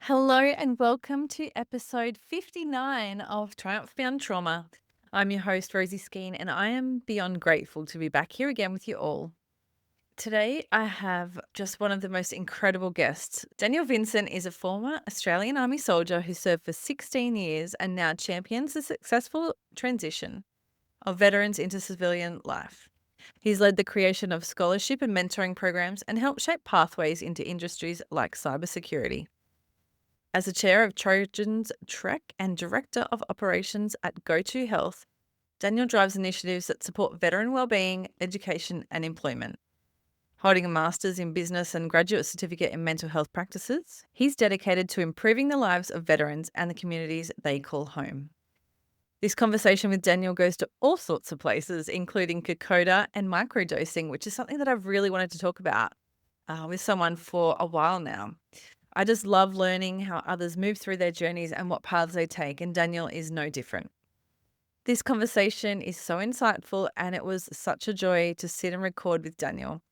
Hello and welcome to episode 59 of Triumph Beyond Trauma. I'm your host, Rosie and I am beyond grateful to be back here again with you all. Today, I have just one of the most incredible guests. Daniel Vincent is a former Australian Army soldier who served for 16 years and now champions the successful transition of veterans into civilian life. He's led the creation of scholarship and mentoring programs and helped shape pathways into industries like cybersecurity. As the chair of Trojan's Track and director of operations at Go2 Health, Daniel drives initiatives that support veteran wellbeing, education, and employment. Holding a master's in business and graduate certificate in mental health practices, he's dedicated to improving the lives of veterans and the communities they call home. This conversation with Daniel goes to all sorts of places, including Kokoda and microdosing, which is something that I've really wanted to talk about with someone for a while now. I just love learning how others move through their journeys and what paths they take, and Daniel is no different. This conversation is so insightful, and it was such a joy to sit and record with Daniel.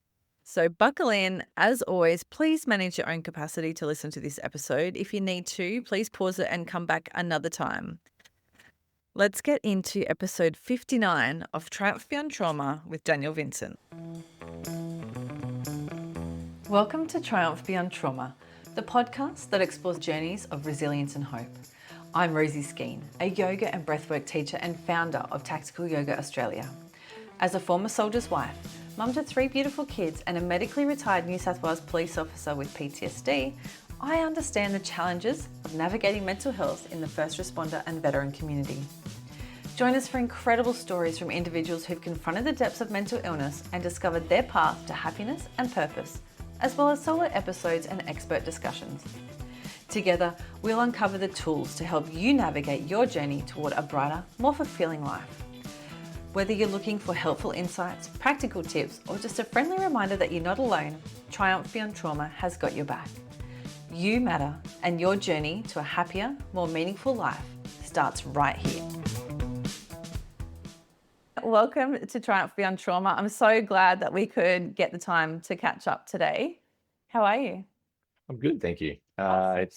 So buckle in. As always, please manage your own capacity to listen to this episode. If you need to, please pause it and come back another time. Let's get into episode 59 of Triumph Beyond Trauma with Daniel Vincent. Welcome to Triumph Beyond Trauma, the podcast that explores journeys of resilience and hope. I'm Rosie Skeen, a yoga and breathwork teacher and founder of Tactical Yoga Australia. As a former soldier's wife, mum to 3 beautiful kids and a medically retired New South Wales police officer with PTSD, I understand the challenges of navigating mental health in the first responder and veteran community. Join us for incredible stories from individuals who've confronted the depths of mental illness and discovered their path to happiness and purpose, as well as solo episodes and expert discussions. Together, we'll uncover the tools to help you navigate your journey toward a brighter, more fulfilling life. Whether you're looking for helpful insights, practical tips, or just a friendly reminder that you're not alone, Triumph Beyond Trauma has got your back. You matter, and your journey to a happier, more meaningful life starts right here. Welcome to Triumph Beyond Trauma. I'm so glad that we could get the time to catch up today. How are you? I'm good, thank you. Awesome.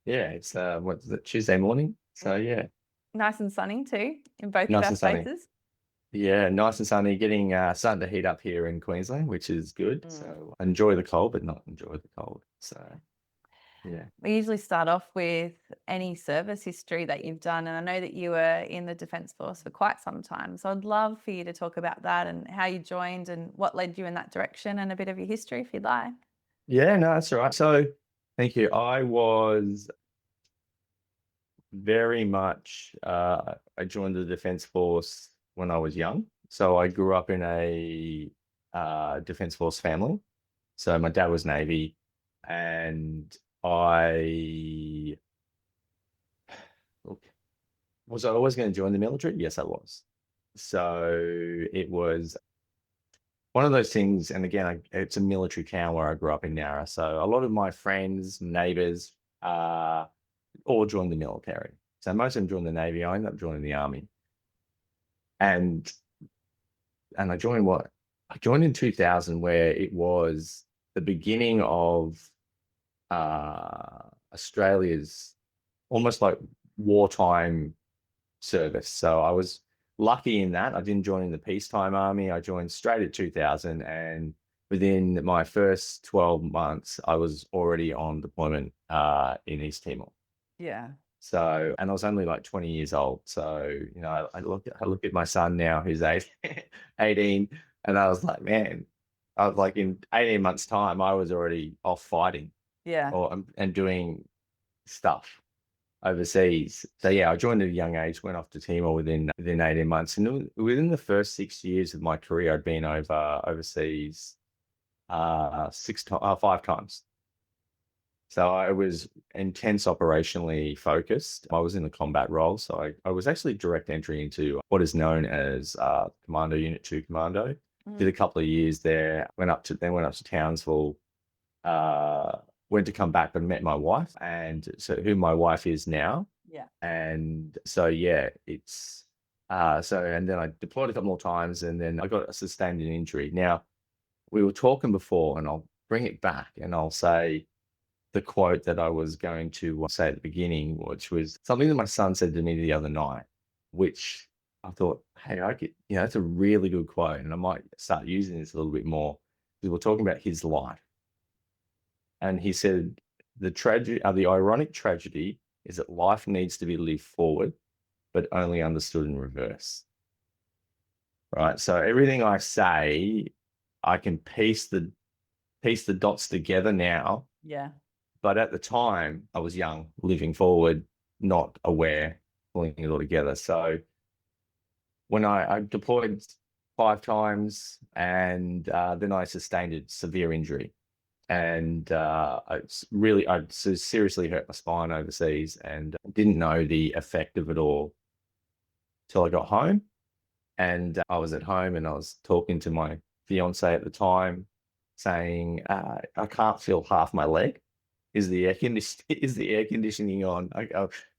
It's what is it, Tuesday morning? So yeah, Nice and sunny too in both of nice our and sunny. spaces. Yeah, nice and sunny. Getting starting to heat up here in Queensland, which is good. So I enjoy the cold, but not enjoy the cold. So yeah. We usually start off with any service history that you've done. And I know that you were in the Defence Force for quite some time. So I'd love for you to talk about that and how you joined and what led you in that direction and a bit of your history if you'd like. Yeah, no, that's all right. So thank you. I was very much I joined the Defence Force when I was young. So I grew up in a Defence Force family. So my dad was Navy, and I look, was I always going to join the military? Yes, I was. So it was one of those things, and again, it's a military town where I grew up in Nara. So a lot of my friends, neighbours, all joined the military. So most of them joined the Navy. I ended up joining the Army, and I joined what? I joined in 2000, where it was the beginning of Australia's almost like wartime service. So I was lucky in that I didn't join in the peacetime army. I joined straight at 2000, and within my first 12 months, I was already on deployment in East Timor. Yeah. So, and I was only like 20 years old. So, I look at my son now, who's 18, and I was like, man, I was like, in 18 months' time, I was already off fighting. Yeah. And doing stuff overseas. So yeah, I joined at a young age, went off to Timor within 18 months, and within the first 6 years of my career, I'd been overseas 5 times. So I was intense operationally focused. I was in the combat role, so I was actually direct entry into what is known as Commando Unit 2 Commando. Did a couple of years there. Went up to Townsville. Went to come back and met my wife, and so who my wife is now. Yeah. And so yeah, it's and then I deployed a couple more times, and then I got a sustained injury. Now, we were talking before, and I'll bring it back, and I'll say the quote that I was going to say at the beginning, which was something that my son said to me the other night, which I thought, hey, that's a really good quote. And I might start using this a little bit more. We were talking about his life. And he said, the ironic tragedy is that life needs to be lived forward, but only understood in reverse. Right. So everything I say, I can piece the dots together now. Yeah. But at the time, I was young, living forward, not aware, pulling it all together. So when I deployed 5 times, and then I sustained a severe injury, and I seriously hurt my spine overseas, and didn't know the effect of it all till I got home. And I was at home, and I was talking to my fiance at the time, saying, I can't feel half my leg. Is the air conditioning on?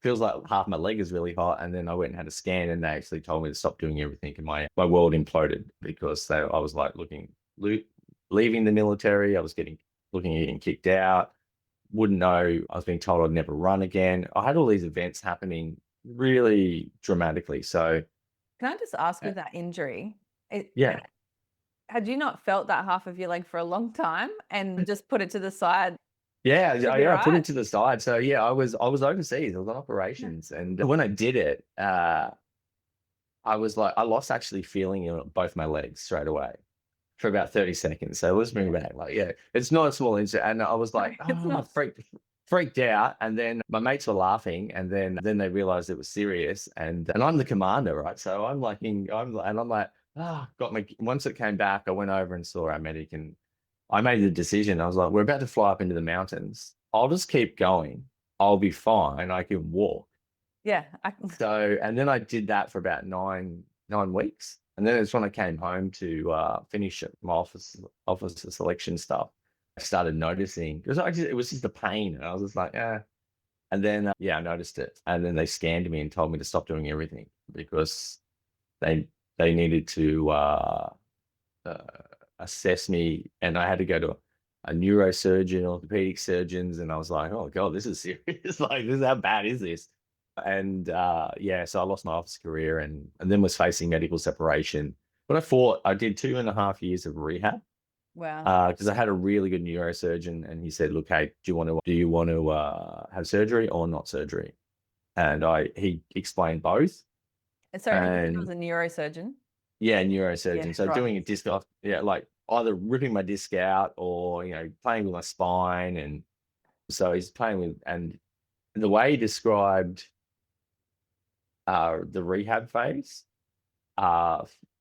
Feels like half my leg is really hot. And then I went and had a scan, and they actually told me to stop doing everything, and my world imploded because I was like leaving the military. I was looking at getting kicked out. Wouldn't know. I was being told I'd never run again. I had all these events happening really dramatically. So Can I just ask, uh, with that injury, yeah. had you not felt that half of your leg for a long time and just put it to the side Yeah, to yeah, be yeah, I put right? it to the side. So yeah, I was overseas. I was on Yeah. operations, and when I did it, I was like, I lost actually feeling in both my legs straight away for about 30 seconds. So let's bring it back. Like, yeah, it's not a small incident. And I was No, like, it's oh, not. freaked out. And then my mates were laughing, and then they realized it was serious. And I'm the commander, right? So I'm like, once it came back, I went over and saw our medic, and I made the decision. I was like, we're about to fly up into the mountains. I'll just keep going. I'll be fine. I can walk. Yeah. So, and then I did that for about nine weeks. And then it's when I came home to finish my officer selection stuff. I started noticing, because it was just the pain. And I was just like, yeah. And then, yeah, I noticed it. And then they scanned me and told me to stop doing everything because they needed to uh, assess me. And I had to go to a neurosurgeon, orthopedic surgeons. And I was like, oh, God, this is serious. Like, how bad is this? And yeah, so I lost my office career, and then was facing medical separation. But I did 2.5 years of rehab Wow. because I had a really good neurosurgeon, and he said, "Look, hey, do you want to have surgery or not surgery?" And he explained both, Sorry, you said it was and a neurosurgeon? yeah, Yeah, neurosurgeon. So right. doing a disc off, yeah, like either ripping my disc out or playing with my spine, and so he's playing with, and the way he described the rehab phase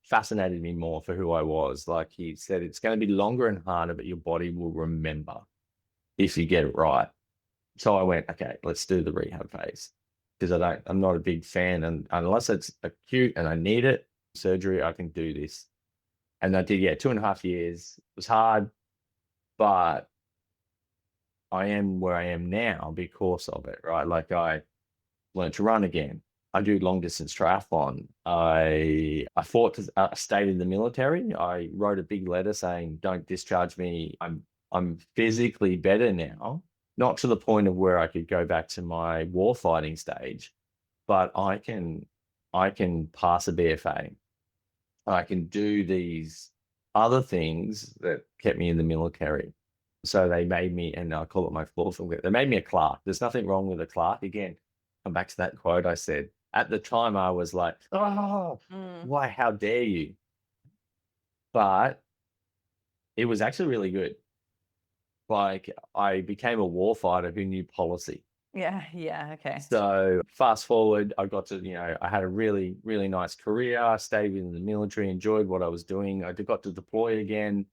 fascinated me more for who I was. Like he said, it's going to be longer and harder, but your body will remember if you get it right. So I went, okay, let's do the rehab phase because I'm not a big fan, and unless it's acute and I need it, surgery, I can do this. And I did, yeah, 2.5 years. It was hard, but I am where I am now because of it, right? Like I learned to run again. I do long distance triathlon. I fought to stayed in the military. I wrote a big letter saying, "Don't discharge me. I'm physically better now, not to the point of where I could go back to my war fighting stage, but I can pass a BFA. I can do these other things that kept me in the military." So they made me, and I call it my fourth. They made me a clerk. There's nothing wrong with a clerk. Again, come back to that quote I said. At the time, I was like, oh, Mm. why, how dare you? But it was actually really good. Like I became a war fighter who knew policy. Yeah, yeah, okay. So fast forward, I got to, I had a really, really nice career. I stayed within the military, enjoyed what I was doing. I got to deploy again,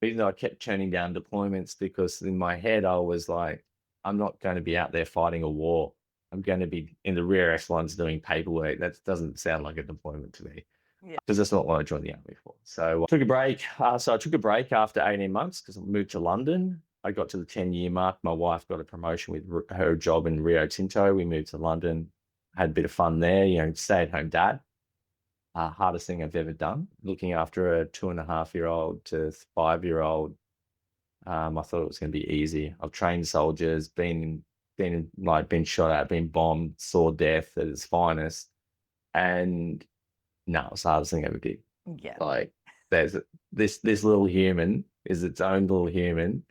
even though I kept turning down deployments because in my head, I was like, I'm not going to be out there fighting a war. I'm going to be in the rear echelons doing paperwork. That doesn't sound like a deployment to me Yeah. because that's not what I joined the army for. So I took a break. So I took a break after 18 months because I moved to London. I got to the 10-year mark. My wife got a promotion with her job in Rio Tinto. We moved to London, had a bit of fun there, stay-at-home dad. Hardest thing I've ever done, looking after a 2.5-year-old to 5-year-old I thought it was going to be easy. I've trained soldiers, been shot at, been bombed, saw death at its finest, and no, it's the hardest thing I ever did. Yeah. Like there's this little human is its own little human,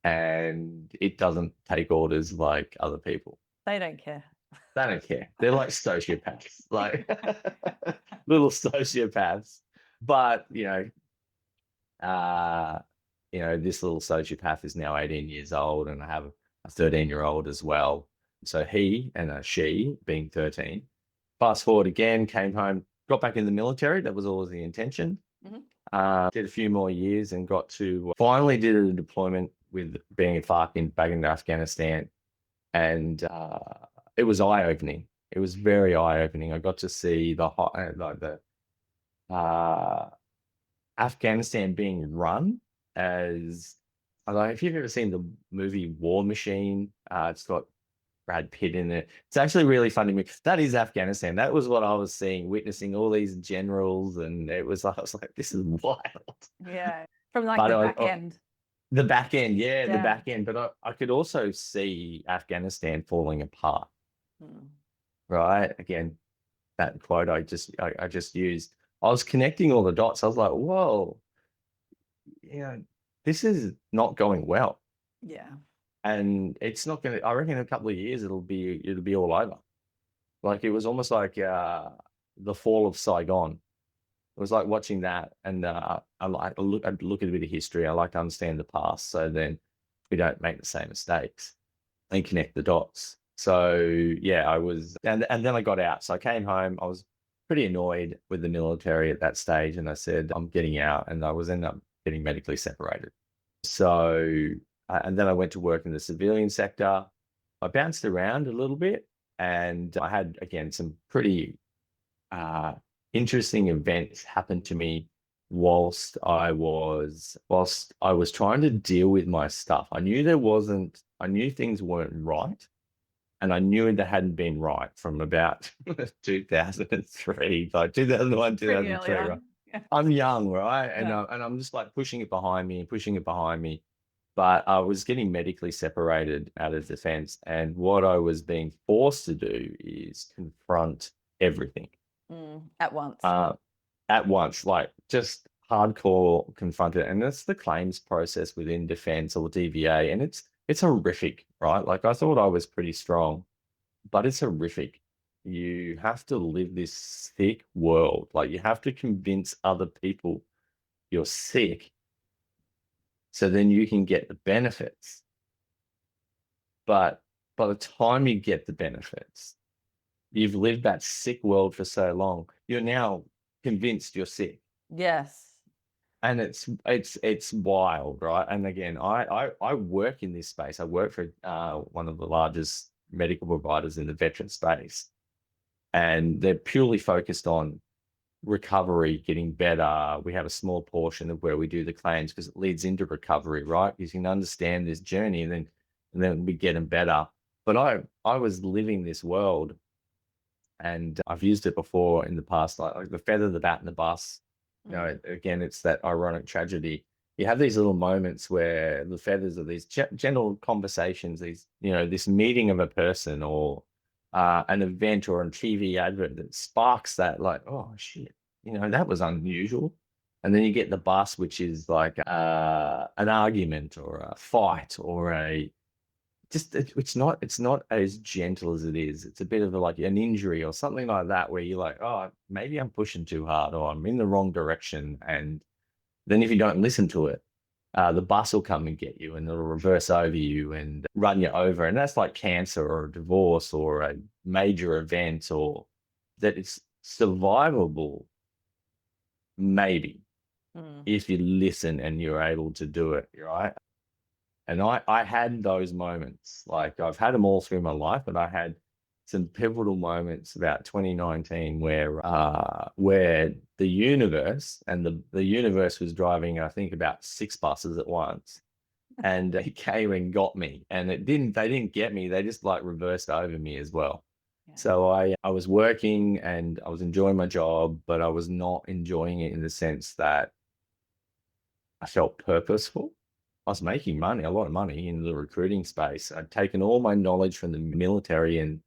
and it doesn't take orders like other people. They don't care. They don't care. They're like sociopaths, like little sociopaths. But uh, this little sociopath is now 18 years old, and I have a 13-year-old as well. So he and a she, being 13. Fast forward again, came home, got back in the military. That was always the intention. Mhm. Did a few more years and got to finally did a deployment with being a FARC back in Afghanistan. And it was eye-opening. It was very eye-opening. I got to see the Afghanistan being run as, I don't know if you've ever seen the movie War Machine. It's got Brad Pitt in it. It's actually really funny. That is Afghanistan. That was what I was seeing, witnessing all these generals, and I was like, this is wild. Yeah. From like But the back end. the back end, yeah, the Yeah. back end. But I could also see Afghanistan falling apart, Mm. right? Again, that quote I just used. I was connecting all the dots. I was like, whoa, this is not going well. Yeah. And it's not gonna, I reckon in a couple of years it'll be all over. Like it was almost like the fall of Saigon. It was like watching that, and I'd look at a bit of history. I like to understand the past, so then we don't make the same mistakes and connect the dots. So yeah, I was, and then I got out. So I came home. I was pretty annoyed with the military at that stage, and I said I'm getting out, and I was ended up getting medically separated. So and then I went to work in the civilian sector. I bounced around a little bit, and I had again some pretty uh, interesting events happen to me whilst I was trying to deal with my stuff. I knew things weren't right, and I knew they hadn't been right from about 2003, like 2001, Pretty 2003, early right? on. Yeah. I'm young, right? Yeah. And I'm just like pushing it behind me and pushing it behind me. But I was getting medically separated out of defense, and what I was being forced to do is confront everything At once. at once, like just hardcore confront it. And that's the claims process within defense or DVA. And it's horrific, right? Like I thought I was pretty strong, but it's horrific. You have to live this sick world. Like you have to convince other people you're sick so then you can get the benefits. But by the time you get the benefits, you've lived that sick world for so long, you're now convinced you're sick. Yes. And it's wild, right? And again, I work in this space. I work for one of the largest medical providers in the veteran space, and they're purely focused on recovery, getting better. We have a small portion of where we do the claims because it leads into recovery, right? Because you can understand this journey, and then we get them better. But I was living this world, and I've used it before in the past, like the feather, the bat, and the bus. Again, it's that ironic tragedy. You have these little moments where the feathers are these gentle conversations, this meeting of a person or an event or a TV advert that sparks that, like, oh shit, that was unusual. And then you get the bus, which is like an argument or a fight or it's not as gentle as it is. It's a bit of like an injury or something like that where you're like, oh, maybe I'm pushing too hard or I'm in the wrong direction. And then if you don't listen to it, the bus will come and get you and it'll reverse over you and run you over. And that's like cancer or a divorce or a major event, or that it's survivable, maybe, if you listen and you're able to do it, right? And I had those moments. Like I've had them all through my life, but I had some pivotal moments about 2019 where the universe the universe was driving, I think, about 6 buses at once. And it came and got me. And they didn't get me, they just like reversed over me as well. Yeah. So I was working and I was enjoying my job, but I was not enjoying it in the sense that I felt purposeful. I was making money, a lot of money in the recruiting space. I'd taken all my knowledge from the military and,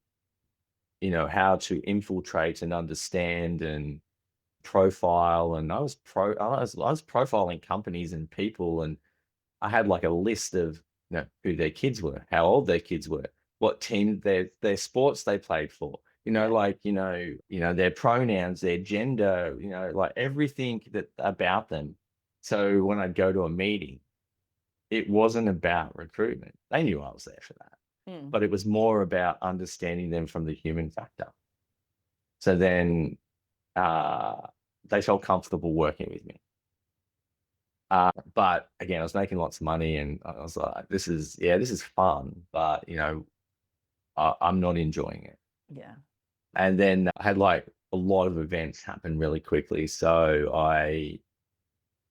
how to infiltrate and understand and profile. And I was profiling companies and people, and I had like a list of, who their kids were, how old their kids were, what team their sports they played for, Yeah. their pronouns, their gender, like everything that about them. So when I'd go to a meeting, it wasn't about recruitment. They knew I was there for that, Mm. but it was more about understanding them from the human factor. So then uh, they felt comfortable working with me. But again, I was making lots of money, and I was like, this is fun, but I'm not enjoying it. Yeah. And then I had like a lot of events happen really quickly. So I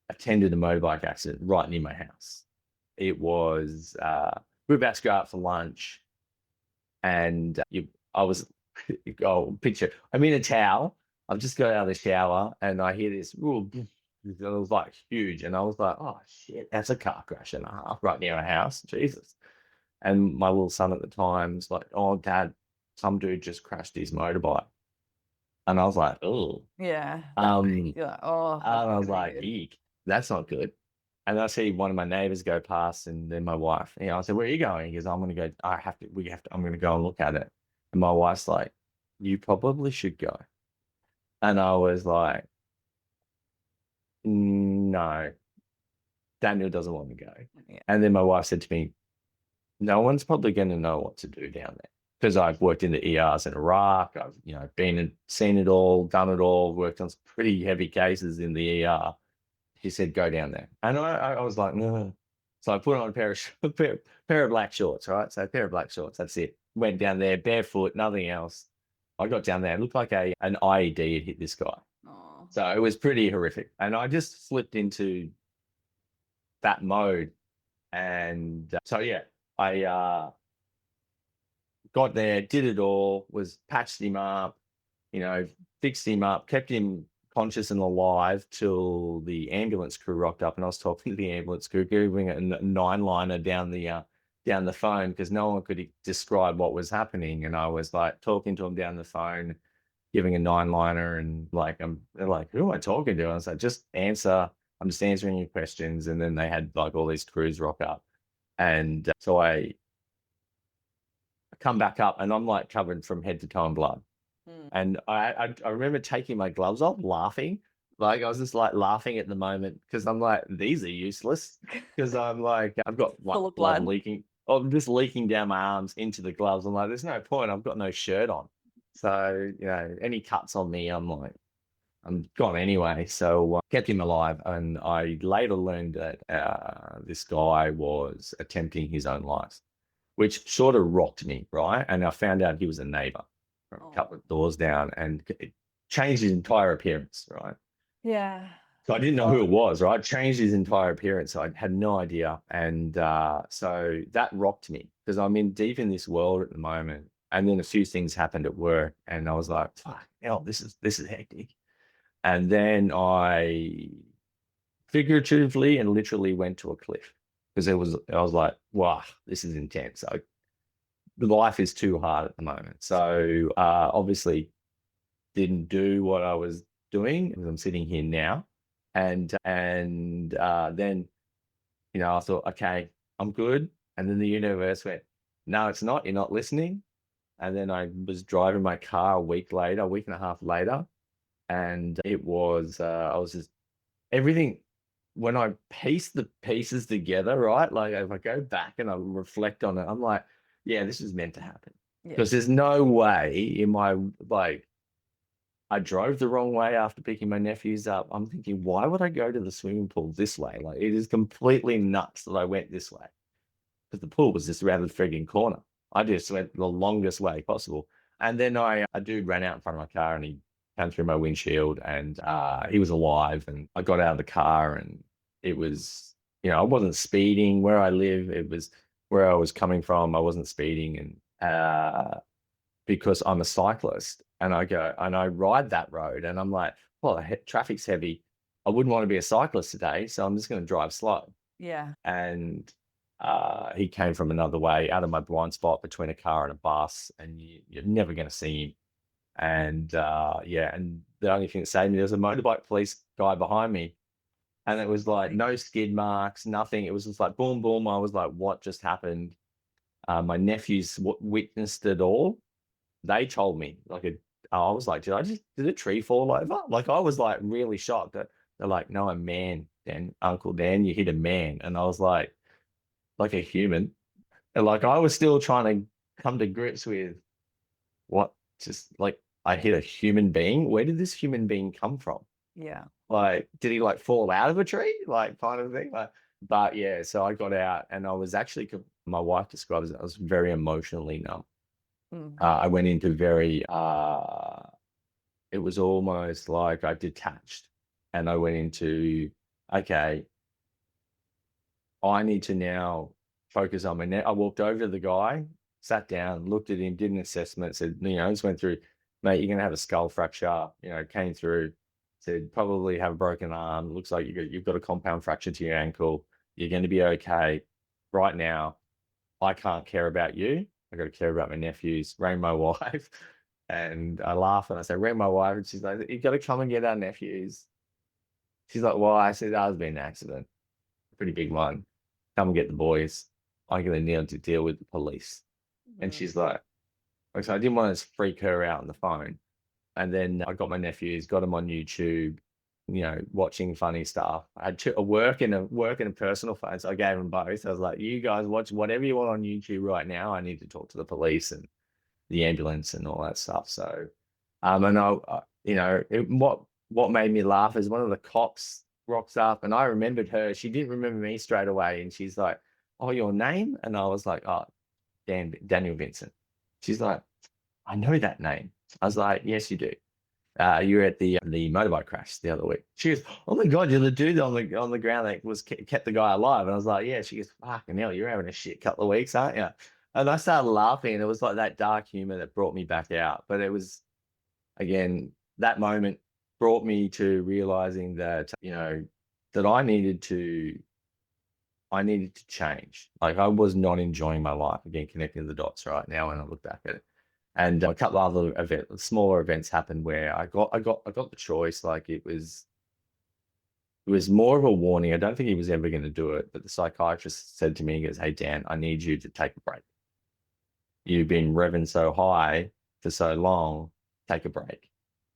attended a motorbike accident right near my house. It was we were about to go out for lunch, and I was picture I'm in a towel. I've just got out of the shower, and I hear this. Ooh, it was like huge, and I was like, "Oh shit, that's a car crash and a half right near our house." Jesus! And my little son at the time's like, "Oh, Dad, some dude just crashed his motorbike," and I was like, "Oh," Yeah. um, You're like, oh, that's and I not was gonna be like, good. "Eek, that's not good." And I see one of my neighbors go past, and then my wife, I said, "Where are you going?" He goes, "I'm going to go. I'm going to go and look at it." And my wife's like, "You probably should go." And I was like, "No, Daniel doesn't want to go." Yeah. And then my wife said to me, "No one's probably going to know what to do down there." Because I've worked in the ERs in Iraq. I've, been and seen it all, done it all, worked on some pretty heavy cases in the ER. She said, "Go down there." And I was like, "No." So I put on a pair of black shorts, right? So a pair of black shorts, that's it. Went down there barefoot, nothing else. I got down there. It looked like an IED had hit this guy. Oh. So it was pretty horrific. And I just slipped into that mode. And so, yeah, I got there, did it all, was patched him up, you know, fixed him up, kept him conscious and alive till the ambulance crew rocked up, and I was talking to the ambulance crew, giving a nine-liner down the phone because no one could describe what was happening, and I was like talking to him down the phone, giving a nine-liner, and like they're like, "Who am I talking to?" And I was like, "Just answer. I'm just answering your questions." And then they had like all these crews rock up, and so I come back up, and I'm like covered from head to toe in blood. Mm. And I remember taking my gloves off, laughing. Like I was just like laughing at the moment because I'm like, these are useless. Because I'm like, I've got like Full of blood blood. leaking. Oh, just leaking down my arms into the gloves. I'm like, there's no point. I've got no shirt on. So, any cuts on me, I'm like, I'm gone anyway. So kept him alive. And I later learned that this guy was attempting his own life, which sort of rocked me, right? And I found out he was a neighbor from a Oh. couple of doors down, and it changed his entire appearance, right? Yeah. So I didn't know who it was, right? Changed his entire appearance. So I had no idea. And so that rocked me because I'm in deep in this world at the moment. And then a few things happened at work, and I was like, fuck, hell, this is hectic. And then I figuratively and literally went to a cliff because I was like, wow, this is intense. Life is too hard at the moment. So obviously didn't do what I was doing because I'm sitting here now. And then, I thought, okay, I'm good. And then the universe went, no, it's not. You're not listening. And then I was driving my car a week and a half later. And it was, I was just everything when I piece the pieces together, right? Like if I go back and I reflect on it, I'm like, yeah, this is meant to happen. Yeah. Because there's no way in my like I drove the wrong way after picking my nephews up. I'm thinking, why would I go to the swimming pool this way? Like it is completely nuts that I went this way. Because the pool was just around the frigging corner. I just went the longest way possible. And then a dude ran out in front of my car, and he came through my windshield, and he was alive. And I got out of the car, and it was, I wasn't speeding where I live. It was where I was coming from. I wasn't speeding. And because I'm a cyclist, and I ride that road, and I'm like, well, traffic's heavy. I wouldn't want to be a cyclist today. So I'm just going to drive slow. Yeah. and he came from another way out of my blind spot between a car and a bus, and you're never going to see him. And yeah, and the only thing that saved me, there was a motorbike police guy behind me, and it was like no skid marks, nothing. It was just like boom, boom. I was like, what just happened? My nephews witnessed it all. They told me, I was like, did a tree fall over? Like, I was like really shocked that they're like, no, a man, Dan, Uncle Dan, you hit a man. And I was like a human. And like, I was still trying to come to grips with what, just like, I hit a human being. Where did this human being come from? Yeah. Like, did he like fall out of a tree? Like, kind of thing. Like, but yeah, so I got out and I was actually, my wife describes it, I was very emotionally numb. Mm. I went into very, it was almost like I detached and I went into, okay, I need to now focus on my net. I walked over to the guy, sat down, looked at him, did an assessment, said, just went through, mate, you're going to have a skull fracture, came through, said, probably have a broken arm. Looks like you've got a compound fracture to your ankle. You're going to be okay. Right now, I can't care about you. I got to care about my nephews. Rang my wife, and I laugh and I say, "Rang my wife," and she's like, "You got to come and get our nephews." She's like, "Why?" I said, "There's been an accident, a pretty big one. Come and get the boys. I'm gonna need to deal with the police." And Mm. she's like, "So I didn't want to freak her out on the phone." And then I got my nephews, got them on YouTube, watching funny stuff. I had a work and a personal phone, so I gave them both. I was like, "You guys watch whatever you want on YouTube right now. I need to talk to the police and the ambulance and all that stuff." So, and what made me laugh is one of the cops rocks up, and I remembered her. She didn't remember me straight away, and she's like, "Oh, your name?" And I was like, "Oh, Daniel Vincent." She's like, "I know that name." I was like, "Yes, you do. You were at the motorbike crash the other week." She goes, "Oh my God, you're the dude on the ground that kept the guy alive." And I was like, "Yeah." She goes, "Fucking hell, you're having a shit couple of weeks, aren't you?" And I started laughing, and it was like that dark humor that brought me back out. But it was, again, that moment brought me to realizing that, that I needed to change. Like, I was not enjoying my life. Again, connecting the dots right now when I look back at it. And a couple of other smaller events happened where I got the choice. Like, it was more of a warning. I don't think he was ever going to do it, but the psychiatrist said to me, he goes, "Hey Dan, I need you to take a break. You've been revving so high for so long. Take a break,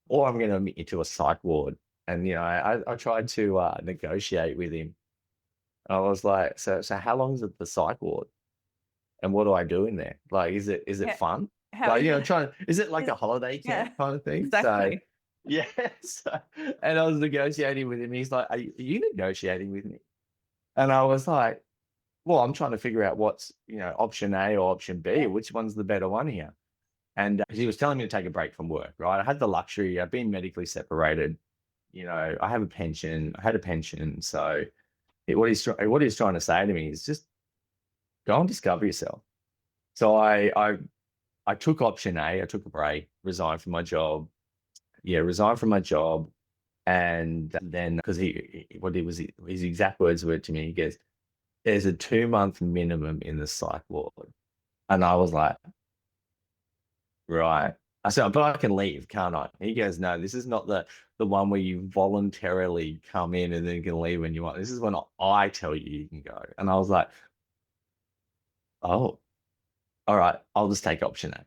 or I'm going to admit you to a psych ward." And I tried to negotiate with him. I was like, "So how long is it the psych ward? And what do I do in there? Like, is it Yeah. fun? How Like, is it? is it like Is, a holiday yeah. camp kind of thing?" So Exactly. yeah. And I was negotiating with him. He's like, "Are you negotiating with me?" And I was like, "Well, I'm trying to figure out what's, option A or option B, Yeah. which one's the better one here." And he was telling me to take a break from work, right? I had the luxury, I've been medically separated, I have a pension, I had a pension. So what he's trying to say to me is just go and discover yourself. So I took option A, I took a break, resigned from my job. Yeah, resigned from my job. And then, because what he was, his exact words were to me, he goes, "There's a 2-month minimum in the psych ward." And I was like, "Right." I said, "But I can leave, can't I?" He goes, "No, this is not the one where you voluntarily come in and then you can leave when you want. This is when I tell you you can go." And I was like, "Oh, all right, I'll just take option A."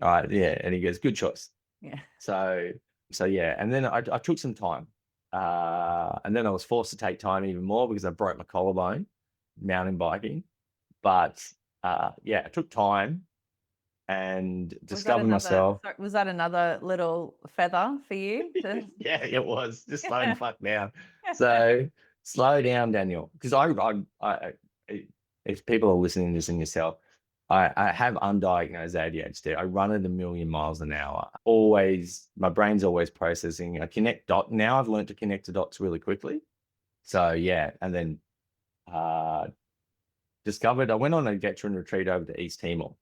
All right, yeah. And he goes, "Good choice." Yeah. So yeah, and then I took some time, and then I was forced to take time even more because I broke my collarbone mountain biking. But yeah, I took time and discovered myself. Was that another little feather for you to Yeah, it was just slow the fuck down. So slow down, Daniel, because if people are listening to this and yourself, I have undiagnosed ADHD. I run at a million miles an hour. Always, my brain's always processing. I connect dot. Now I've learned to connect the dots really quickly. So yeah, and then uh, discovered I went on a veteran retreat over to East Timor.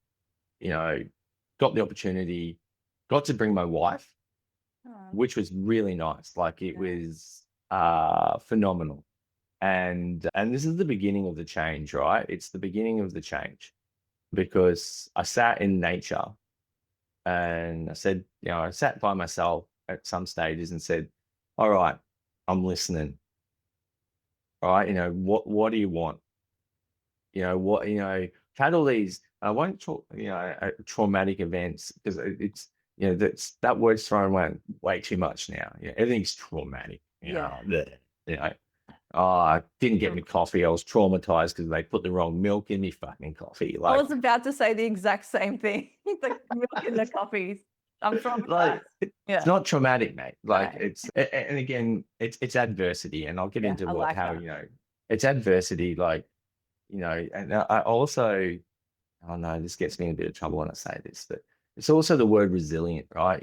You know, got the opportunity, got to bring my wife, Oh, which was really nice. Like, it yeah. was phenomenal. And this is the beginning of the change, right? It's the beginning of the change because I sat in nature and I said, I sat by myself at some stages and said, all right, I'm listening. All right, what do you want? I've had all these, I won't talk, traumatic events because it's, that word's thrown around way too much now. Everything's traumatic, Yeah. you know, oh, I didn't get me coffee. I was traumatized because they put the wrong milk in me fucking coffee. I Like, was about to say the exact same thing. The milk in the coffees. I'm traumatized. like it's Yeah. not traumatic, mate. Like Right. and again, it's adversity, and I'll get Yeah, into I like how that. it's adversity. Like, and I also, oh no, this gets me in a bit of trouble when I say this, but it's also the word resilient, right?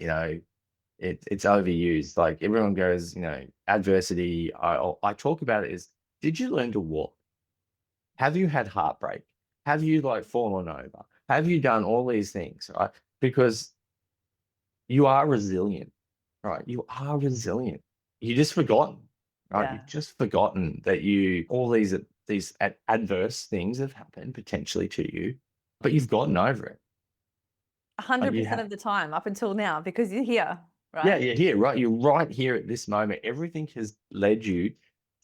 It's overused. Like everyone goes, adversity. I talk about it as, did you learn to walk? Have you had heartbreak? Have you like fallen over? Have you done all these things, right? Because you are resilient, right? You are resilient. You just forgotten, right? Yeah. You've just forgotten that all these adverse things have happened potentially to you, but you've gotten over it. Like you 100% have, of the time up until now because you're here, yeah, right? you're here, right? You're right here at this moment. Everything has led you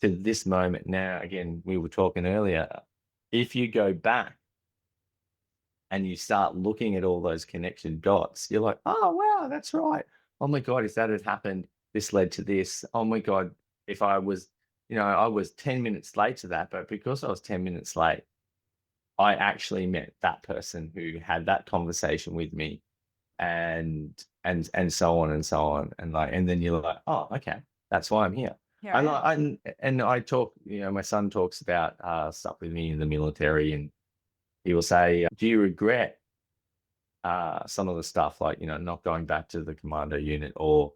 to this moment. Now, again, we were talking earlier. If you go back and you start looking at all those connection dots, you're like, oh, wow, that's right. Oh my God, if that had happened, this led to this. Oh my God, if I was, I was 10 minutes late to that, but because I was 10 minutes late, I actually met that person who had that conversation with me and so on and so on. And then you're like, oh, okay, that's why I'm here. Here I And am. I talk, my son talks about stuff with me in the military, and he will say, do you regret some of the stuff, like, not going back to the commando unit, or,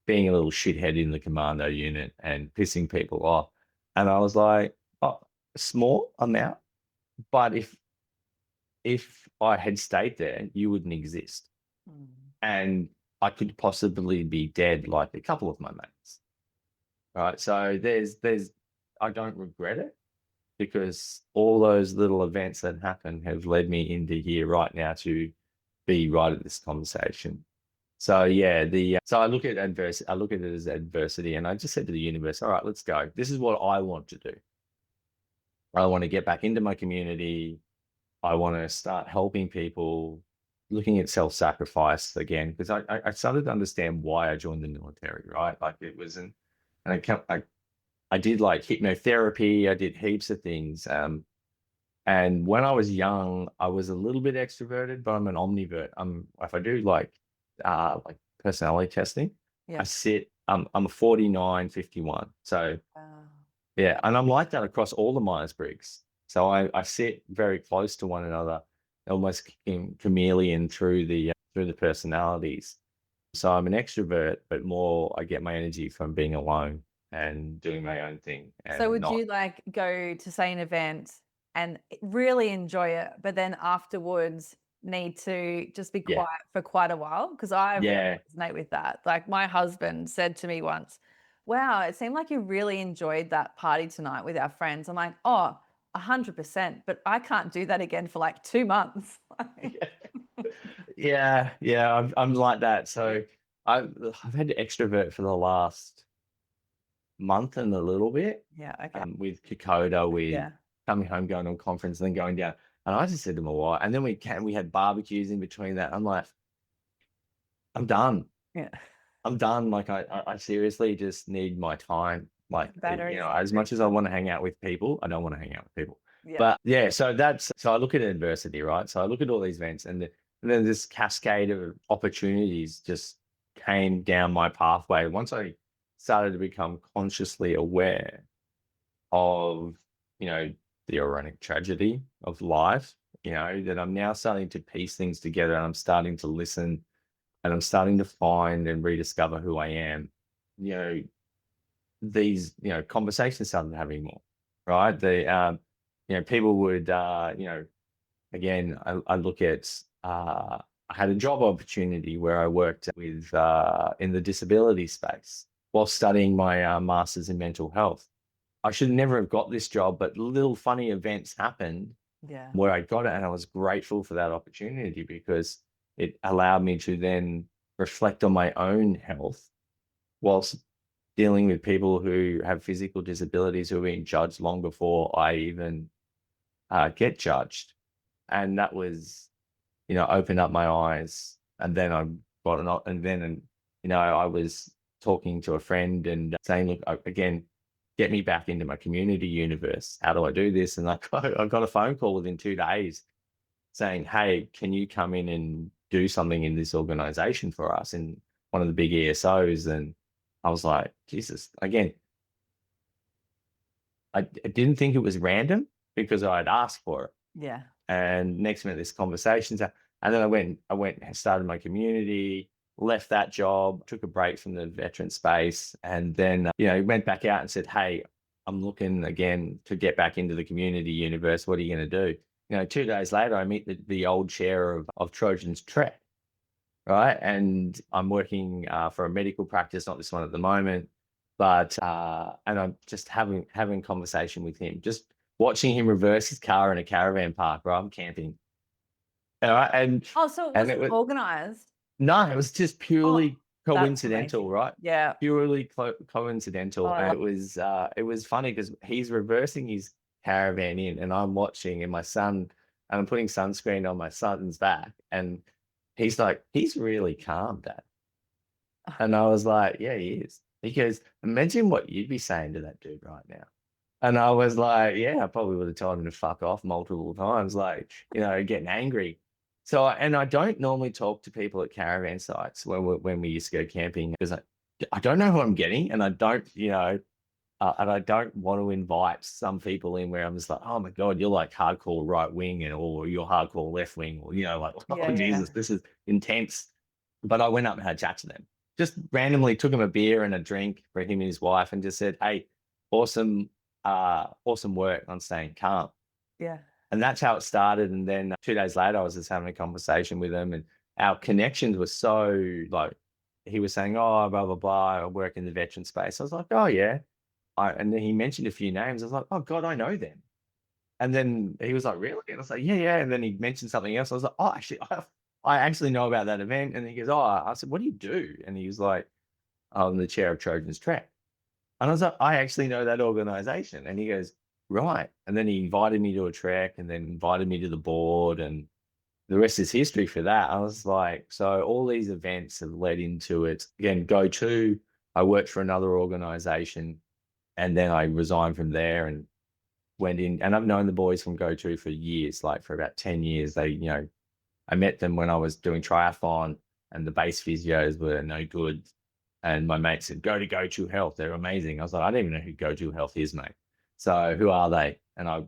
being a little shithead in the commando unit and pissing people off? And I was like, oh, a small amount, but if I had stayed there, you wouldn't exist. Mm. And I could possibly be dead like a couple of my mates. Right. So I don't regret it because all those little events that happen have led me into here right now to be right at this conversation. So yeah, so I look at it as adversity, and I just said to the universe, all right, let's go. This is what I want to do. I want to get back into my community. I want to start helping people, looking at self-sacrifice again, because I started to understand why I joined the military, right? Like it wasn't, and I did like hypnotherapy, I did heaps of things. And when I was young, I was a little bit extroverted, but I'm an omnivert. If I do like personality testing, Yeah. I'm a 49-51. So Wow. yeah, and I'm like that across all the Myers-Briggs. So I sit very close to one another, almost chameleon through the personalities. So I'm an extrovert, but more I get my energy from being alone and doing my own thing So and would not. you like go to say an event and really enjoy it, but then afterwards need to just be Yeah, quiet for quite a while? Because I really yeah, resonate with that. Like my husband said to me once, wow, it seemed like you really enjoyed that party tonight with our friends. I'm like, oh, 100%, but I can't do that again for like 2 months. yeah. I'm like that. So I've had to extrovert for the last month and a little bit, Yeah, okay. with Kokoda, with Yeah. coming home, going to a conference, and then going down. And I just said to my wife, and then we had barbecues in between that. I'm like, I'm done. Yeah. I'm done. Like I seriously just need my time. Like, Batteries. as much as I want to hang out with people, I don't want to hang out with people. Yeah. But yeah, so I look at adversity, right? So I look at all these events, and then this cascade of opportunities just came down my pathway. Once I started to become consciously aware of, the ironic tragedy of life, that I'm now starting to piece things together, and I'm starting to listen, and I'm starting to find and rediscover who I am. You know, these, conversations started having more, right? People would, again, I look at, I had a job opportunity where I worked with, in the disability space while studying my master's in mental health. I should never have got this job, but little funny events happened Yeah. where I got it, and I was grateful for that opportunity because it allowed me to then reflect on my own health whilst dealing with people who have physical disabilities who are being judged long before I even get judged. And that was, opened up my eyes. And then I got an, and then, I was talking to a friend and saying, look, again, get me back into my community universe. How do I do this? And I got a phone call within 2 days saying, hey, can you come in and do something in this organization for us in one of the big ESOs? And I was like, Jesus, again, I didn't think it was random because I had asked for it. Yeah. And next minute, this conversation's and then I went and started my community, left that job, took a break from the veteran space, and then, went back out and said, hey, I'm looking again to get back into the community universe. What are you going to do? 2 days later, I meet the old chair of Trojan's Trek, right? And I'm working for a medical practice, not this one at the moment, but and I'm just having conversation with him, just watching him reverse his car in a caravan park where I'm camping. All right, Oh, so it and it wasn't was organized? no, it was just Oh, purely that's coincidental, amazing. right? Yeah. Purely coincidental, Oh, and it was funny because he's reversing his caravan in, and I'm watching, and I'm putting sunscreen on my son's back, and he's like, he's really calm, Dad. And I was like, yeah, he is. He goes, imagine what you'd be saying to that dude right now. And I was like, yeah, I probably would have told him to fuck off multiple times, like, getting angry. So, and I don't normally talk to people at caravan sites when we used to go camping because I don't know who I'm getting, and I don't, and I don't want to invite some people in where I'm just like, oh my God, you're like hardcore right wing, or you're hardcore left wing, or, like, yeah, oh yeah. Jesus, this is intense. But I went up and had a chat to them, just randomly took him a beer and a drink for him and his wife, and just said, hey, awesome, awesome work on staying calm. Yeah. And that's how it started. And then 2 days later, I was just having a conversation with him, and our connections were so like, he was saying, oh, blah, blah, blah, I work in the veteran space. I was like, oh, yeah. And then he mentioned a few names. I was like, oh, God, I know them. And then he was like, really? And I was like, yeah, yeah. And then he mentioned something else. I was like, oh, actually, I actually know about that event. And he goes, oh, I said, what do you do? And he was like, I'm the chair of Trojan's Track. And I was like, I actually know that organization. And he goes, right. And then he invited me to a trek and then invited me to the board. And the rest is history for that. I was like, so all these events have led into it. Again, Go2, I worked for another organization, and then I resigned from there and went in. And I've known the boys from Go2 for years, like for about 10 years. They, I met them when I was doing triathlon, and the base physios were no good. And my mate said, Go2 Health. They're amazing. I was like, I don't even know who Go2 Health is, mate. So who are they? And I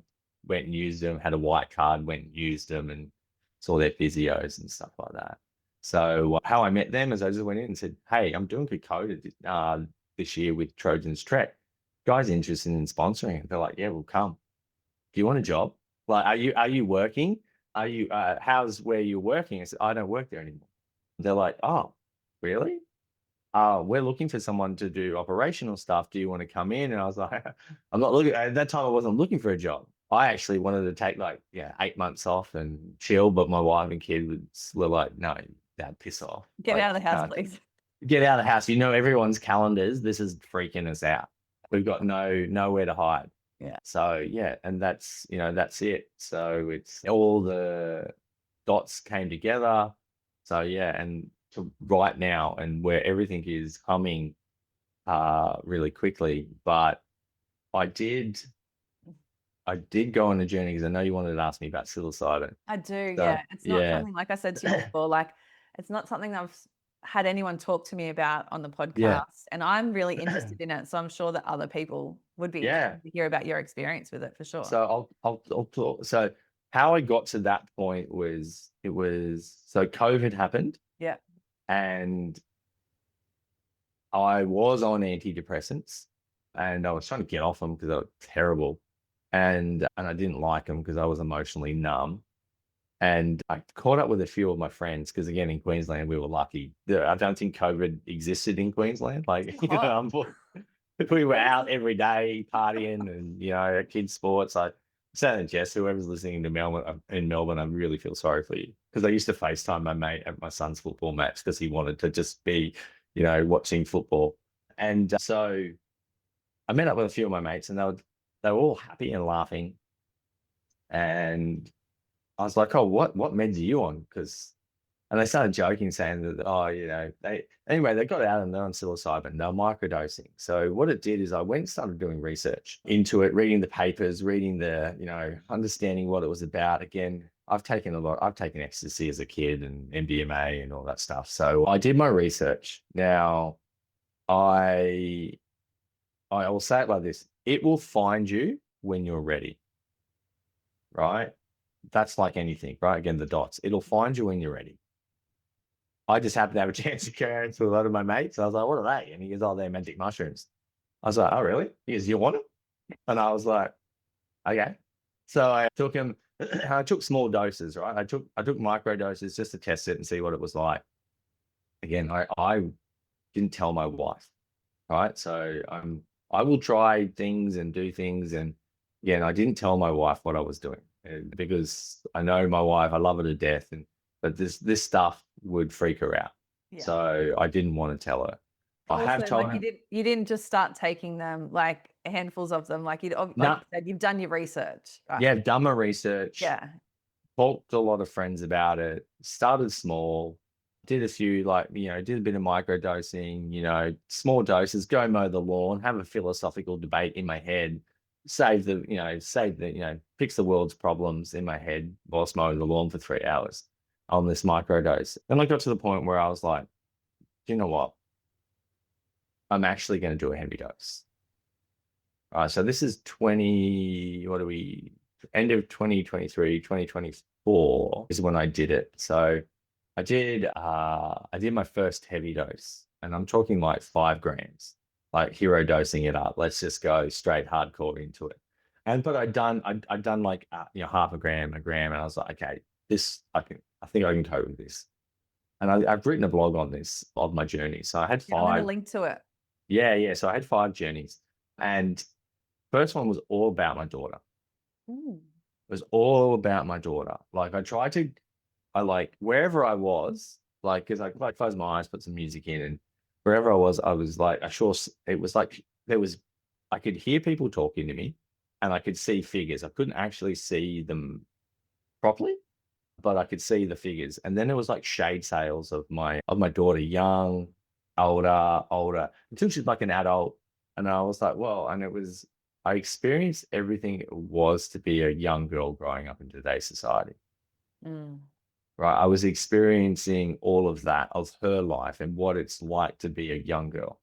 went and used them, had a white card, went and used them, and saw their physios and stuff like that. So how I met them is I just went in and said, hey, I'm doing Kokoda this year with Trojan's Trek. Guys interested in sponsoring it. They're like, yeah, we'll come. Do you want a job? Like, are you working? How's where you're working? I said, I don't work there anymore. They're like, oh, really? We're looking for someone to do operational stuff. Do you want to come in? And I was like, I'm not looking at that time. I wasn't looking for a job. I actually wanted to take 8 months off and chill, but my wife and kids were like, no, Dad, piss off. Get Like, out of the house, please. get out of the house. Everyone's calendars. This is freaking us out. We've got nowhere to hide. Yeah. So yeah, and that's it. So it's all the dots came together. So yeah, and to right now, and where everything is humming really quickly. But I did go on a journey because I know you wanted to ask me about psilocybin. I do, So yeah. It's not yeah, something, like I said to you before, like, it's not something I've had anyone talk to me about on the yeah, podcast, and I'm really interested in it, so I'm sure that other people would be yeah. interested to hear about your experience with it for sure. So I'll talk. So how I got to that point was so COVID happened, Yeah. and I was on antidepressants, and I was trying to get off them because they were terrible, and I didn't like them because I was emotionally numb. And I caught up with a few of my friends because, again, in Queensland we were lucky. I don't think COVID existed in Queensland. Like, Hot. we were out every day partying and, at kids' sports. I sat and Jess, whoever's listening to Melbourne, I really feel sorry for you because I used to FaceTime my mate at my son's football match because he wanted to just be, watching football. And so I met up with a few of my mates and they were all happy and laughing. And I was like, "Oh, what meds are you on?" And they started joking, saying that, "Oh, they got out and they're on psilocybin, they're microdosing." So what it did is I went and started doing research into it, reading the papers, reading understanding what it was about. Again, I've taken ecstasy as a kid and MDMA and all that stuff. So I did my research. Now, I will say it like this: it will find you when you're ready, right? That's like anything, right? Again, the dots. It'll find you when you're ready. I just happened to have a chance to go to a lot of my mates. I was like, "What are they?" And he goes, "Oh, they're magic mushrooms." I was like, "Oh, really?" He goes, "You want them?" And I was like, "Okay." So I took him. I took small doses, right? I took micro doses just to test it and see what it was like. Again, I didn't tell my wife, right? So I will try things and do things, and again, I didn't tell my wife what I was doing because I know my wife. I love her to death, but this stuff would freak her out. Yeah. So I didn't want to tell her. I have Also, told like, her. you didn't just start taking them, like, handfuls of them, like, like No, you said, you've done your research, right? yeah, done my research, Yeah. talked to a lot of friends about it, started small, did a few, did a bit of microdosing, small doses, go mow the lawn, have a philosophical debate in my head, fix the world's problems in my head whilst mowing the lawn for 3 hours on this microdose. Then I got to the point where I was like, you know what? I'm actually going to do a heavy dose. All right, so this is end of 2023, 2024 is when I did it. So I did my first heavy dose, and I'm talking like 5 grams, like hero dosing it up. Let's just go straight hardcore into it. But I'd done like half a gram, and I was like, okay, I think I can cope with this. And I've written a blog on this of my journey. So I had Yeah, I'm gonna five. link to it. Yeah. So I had 5 journeys, and first one was all about my daughter. Ooh. It was all about my daughter. Like wherever I was, like, because I like closed my eyes, put some music in, and wherever I was like, it was like I could hear people talking to me, and I could see figures. I couldn't actually see them properly, but I could see the figures. And then it was like shade sales of my daughter, young, older, until she's like an adult. And I was like, well, and I experienced everything it was to be a young girl growing up in today's society. Mm. Right. I was experiencing all of that of her life and what it's like to be a young girl.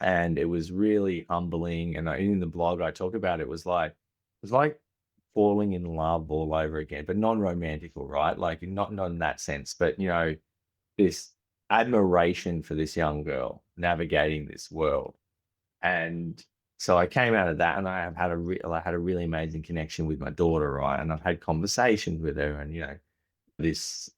And it was really humbling. And in the blog I talk about it was like falling in love all over again, but non-romantical, right? Like not in that sense, but this admiration for this young girl navigating this world. And so I came out of that, and I have had I had a really amazing connection with my daughter, right? And I've had conversations with her, and this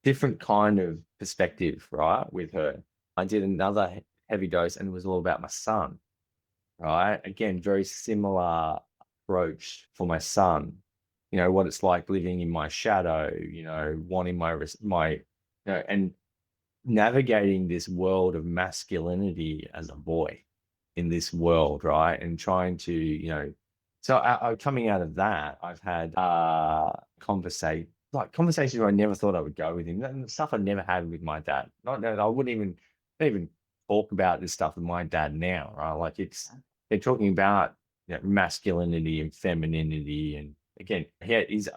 different kind of perspective, right, with her. I did another heavy dose, and it was all about my son, right? Again, very similar approach for my son. What it's like living in my shadow. Wanting and navigating this world of masculinity as a boy in this world, right? And trying to, so coming out of that, I've had conversations where I never thought I would go with him. And stuff I never had with my dad. Not that I wouldn't even talk about this stuff with my dad now, right? Like they're talking about masculinity and femininity, and again, he's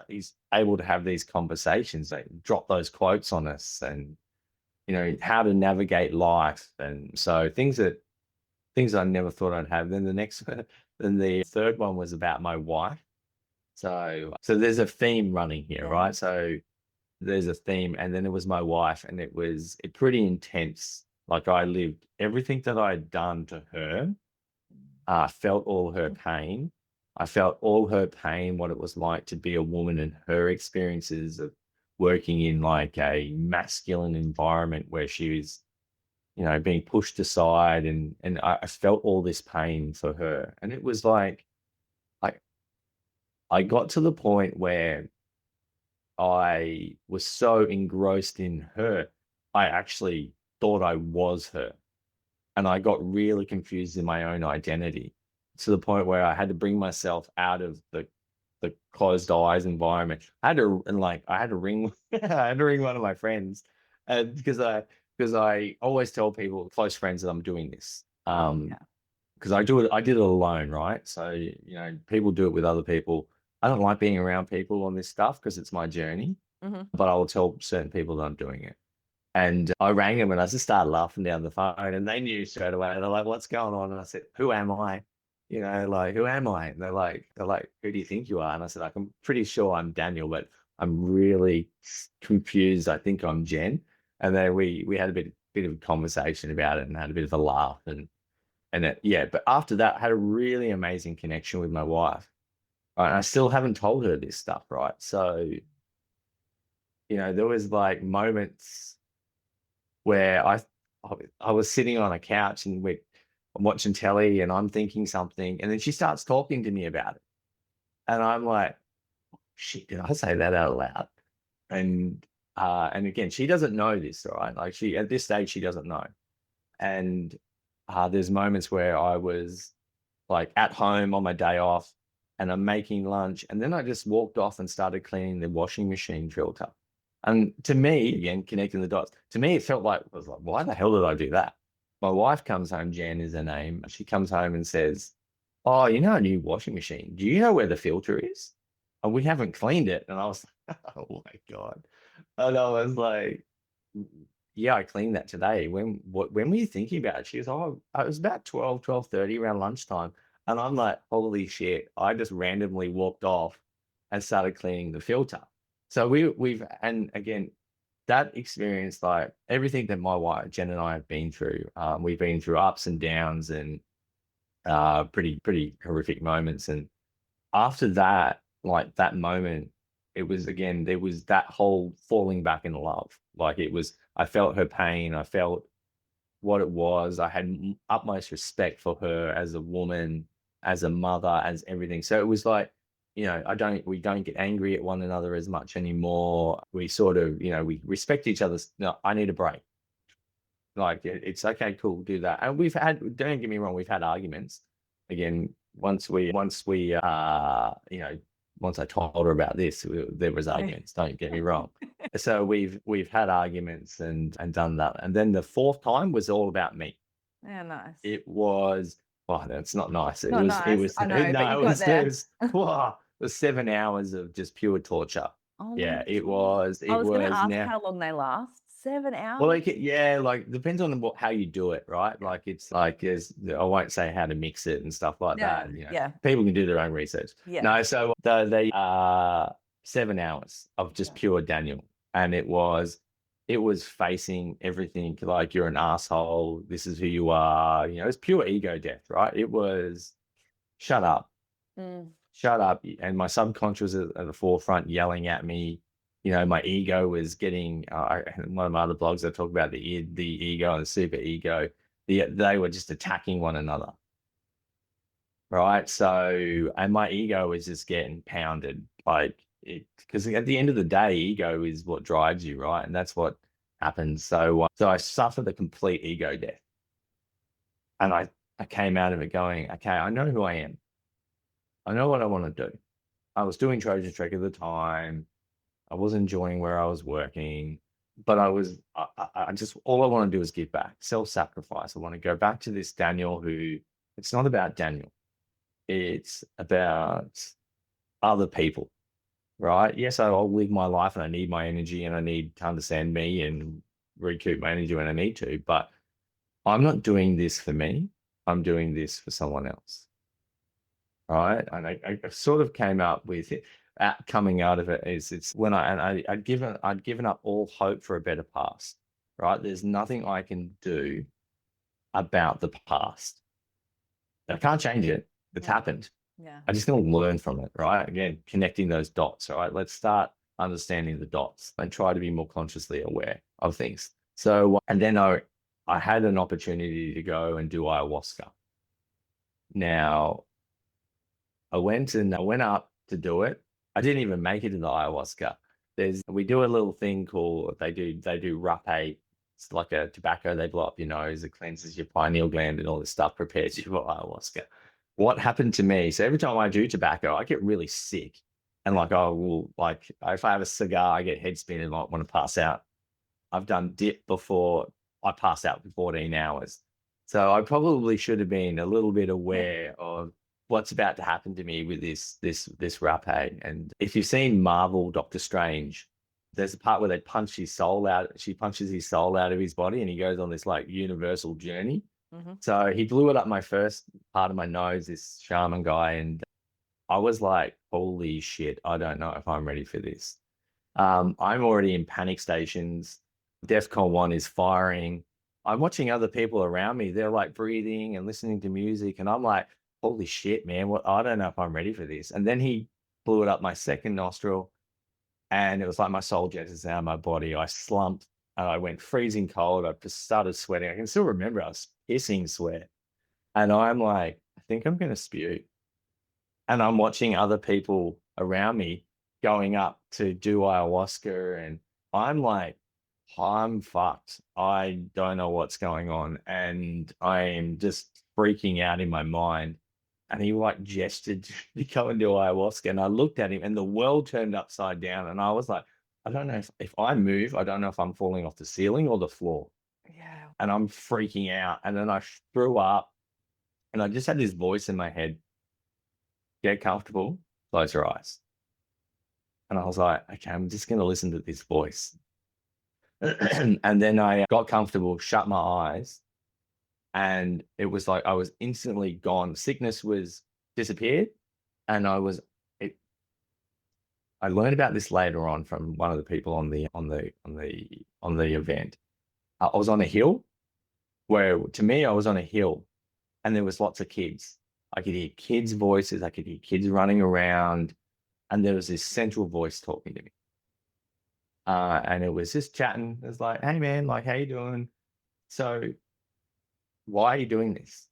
able to have these conversations, like drop those quotes on us, and how to navigate life, and so things I never thought I'd have. Then then the third one was about my wife. So there's a theme running here, Yeah. right? So there's a theme, and then it was my wife, and it was pretty intense. Like I lived everything that I had done to her, felt all her pain. I felt all her pain, what it was like to be a woman, and her experiences of working in like a masculine environment where she was, being pushed aside, and I felt all this pain for her. And it was like, I, I got to the point where I was so engrossed in her, I actually thought I was her. And I got really confused in my own identity, to the point where I had to bring myself out of the closed eyes environment. I had to ring I had to ring one of my friends, and because I always tell people, close friends, that I'm doing this. Yeah. Because I did it alone, right? So, people do it with other people. I don't like being around people on this stuff because it's my journey, Hmm. but I will tell certain people that I'm doing it. And I rang them and I just started laughing down the phone, and they knew straight away. They're like, "What's going on?" And I said, "Who am I? Like, who am I?" And they're like, "Who do you think you are?" And I said, like, "I'm pretty sure I'm Daniel, but I'm really confused. I think I'm Jen." And then we had a bit of a conversation about it and had a bit of a laugh, yeah. But after that, I had a really amazing connection with my wife. Right? And I still haven't told her this stuff, right? So, there was like moments where I was sitting on a couch and I'm watching telly and I'm thinking something, and then she starts talking to me about it. And I'm like, shit, did I say that out loud? And again, she doesn't know this, right? Like, at this stage, she doesn't know. And there's moments where I was like at home on my day off, and I'm making lunch, and then I just walked off and started cleaning the washing machine filter. And to me, again, connecting the dots, to me, it felt like, I was like, why the hell did I do that? My wife comes home, Jan is her name. She comes home and says, "Oh, a new washing machine. Do you know where the filter is? And we haven't cleaned it." And I was like, oh my God. And I was like, "Yeah, I cleaned that today." When were you thinking about it? She goes, "Oh, it was about 12:30 around lunchtime." And I'm like, holy shit, I just randomly walked off and started cleaning the filter. So and again, that experience, like everything that my wife, Jen, and I have been through, we've been through ups and downs, and pretty horrific moments. And after that, like that moment, it was, again, there was that whole falling back in love. Like, I felt her pain. I felt what it was. I had utmost respect for her as a woman, as a mother, as everything. So it was like, we don't get angry at one another as much anymore. We sort of, we respect each other's. No, I need a break. Like, it's okay, cool, do that. And don't get me wrong, we've had arguments. Again, once I told her about this, there was Oh, arguments. Don't get me wrong. So we've had arguments and done that. And then the fourth time was all about me. yeah, nice. It was, oh, that's not nice. Not It nice, was I know, but you no, got it there. was, wow, it was 7 hours of just pure torture. Oh my Yeah, it God. was. I It was gonna was ask now. how long they last. 7 Well, hours? like, yeah, like, depends on how you do it, right? Like, it's like, I won't say how to mix it and stuff like Yeah, that. yeah, People can do their own research. yeah, No, so they 7 hours of just yeah. pure Daniel, and it was facing everything. Like, you're an asshole. This is who you are. It's pure ego death, right? It was, shut up, Mm. shut up. And my subconscious at the forefront yelling at me. My ego was getting, one of my other blogs, I talk about the ego and the super ego. They were just attacking one another. Right. So, and my ego was just getting pounded, like, because at the end of the day, ego is what drives you. Right. And that's what happens. So I suffered a complete ego death, and I came out of it going, okay, I know who I am. I know what I want to do. I was doing Trojan Track at the time. I was enjoying where I was working, but I just, all I want to do is give back, self-sacrifice. I want to go back to this Daniel who, it's not about Daniel. It's about other people, right? Yes, I'll live my life and I need my energy and I need to understand me and recoup my energy when I need to, but I'm not doing this for me. I'm doing this for someone else. Right. And I sort of came up with it. Coming out of it is, it's when I'd given up all hope for a better past. Right. There's nothing I can do about the past. I can't change it. It's Yeah, happened. yeah, I just going to learn from it. Right. Again, connecting those dots. All right. Let's start understanding the dots and try to be more consciously aware of things. So, and then I had an opportunity to go and do ayahuasca. Now, I went up to do it. I didn't even make it to the ayahuasca. We do a little thing called they do rapé. It's like a tobacco. They blow up your nose. It cleanses your pineal gland and all this stuff, prepares you for ayahuasca. What happened to me? So every time I do tobacco, I get really sick, and like I will like if I have a cigar, I get head spin and like want to pass out. I've done dip before. I passed out for 14 hours. So I probably should have been a little bit Yeah. aware of what's about to happen to me with this rapé. And if you've seen Marvel Doctor Strange, there's a part where they punch his soul out. She punches his soul out of his body and he goes on this like universal journey. Mhm. So he blew it up my first part of my nose, this shaman guy, and I was like, holy shit, I don't know if I'm ready for this. I'm already in panic stations. DEFCON 1 is firing. I'm watching other people around me. They're like breathing and listening to music. And I'm like, holy shit, man, what I don't know if I'm ready for this. And then he blew it up my second nostril. And it was like my soul jetted out of my body. I slumped and I went freezing cold. I just started sweating. I can still remember I was pissing sweat. And I'm like, I think I'm gonna spew. And I'm watching other people around me going up to do ayahuasca, and I'm like, I'm fucked. I don't know what's going on. And I am just freaking out in my mind. And he like gestured to go and do ayahuasca. And I looked at him and the world turned upside down. And I was like, I don't know if I move, I don't know if I'm falling off the ceiling or the floor. Yeah. And I'm freaking out. And then I threw up and I just had this voice in my head, get comfortable, close your eyes. And I was like, okay, I'm just going to listen to this voice. And then I got comfortable, shut my eyes, and it was like I was instantly gone. Sickness was disappeared, and it, I learned about this later on from one of the people on the event. I was on a hill where to me I was on a hill, and there was lots of kids. I could hear kids' voices. I could hear kids running around, and there was this central voice talking to me. And it was just chatting. It was like, "Hey man, like how you doing? So why are you doing this?"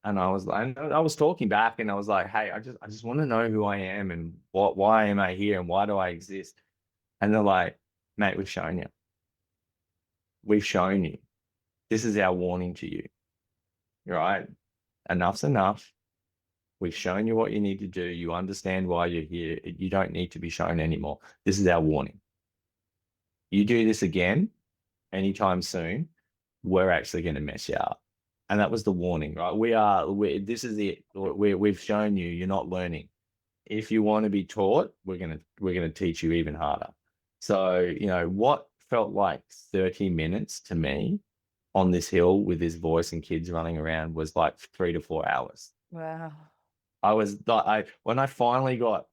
And I was talking back, and I was like, "Hey, I just want to know who I am and why am I here and why do I exist?" And they're like, "Mate, we've shown you. We've shown you. This is our warning to you. Right? Enough's enough. We've shown you what you need to do. You understand why you're here. You don't need to be shown anymore. This is our warning. You do this again anytime soon, we're actually going to mess you up." And that was the warning, right? This is it. We've shown you, you're not learning. If you want to be taught, we're going to teach you even harder. So, what felt like 30 minutes to me on this hill with this voice and kids running around was like 3 to 4 hours. Wow. I was when I finally got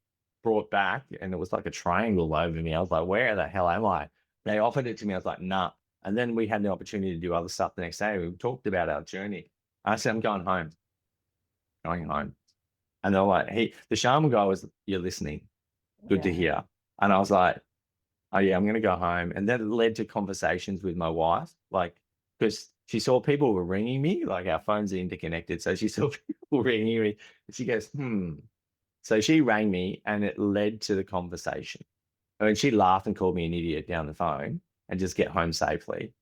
brought back and it was like a triangle over me, I was like, where the hell am I? They offered it to me. I was like, nah. And then we had the opportunity to do other stuff the next day. We talked about our journey. I said, I'm going home. And they're like, hey, the shaman guy was, you're listening. Good to Yeah. hear. And I was like, oh yeah, I'm going to go home. And then it led to conversations with my wife, like, because she saw people were ringing me, like our phones are interconnected. So she saw people ringing me and she goes, So she rang me and it led to the conversation. I mean, she laughed and called me an idiot down the phone and just get home safely.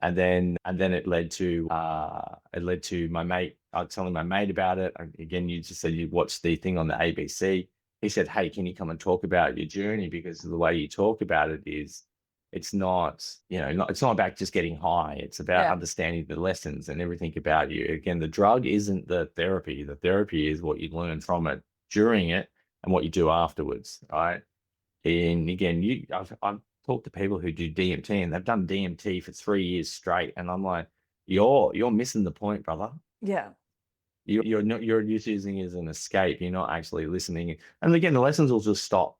And then it led to my mate. I was telling my mate about it. Again, you just said you watched the thing on the ABC. He said, "Hey, can you come and talk about your journey? Because the way you talk about it is, it's not, it's not about just getting high. It's about Yeah. understanding the lessons and everything about you. Again, the drug isn't the therapy. The therapy is what you learn from it during it and what you do afterwards, right? And again, I've talked to people who do DMT and they've done DMT for 3 years straight, and I'm like, you're missing the point, brother. Yeah. You're just using it as an escape. You're not actually listening. And again, the lessons will just stop,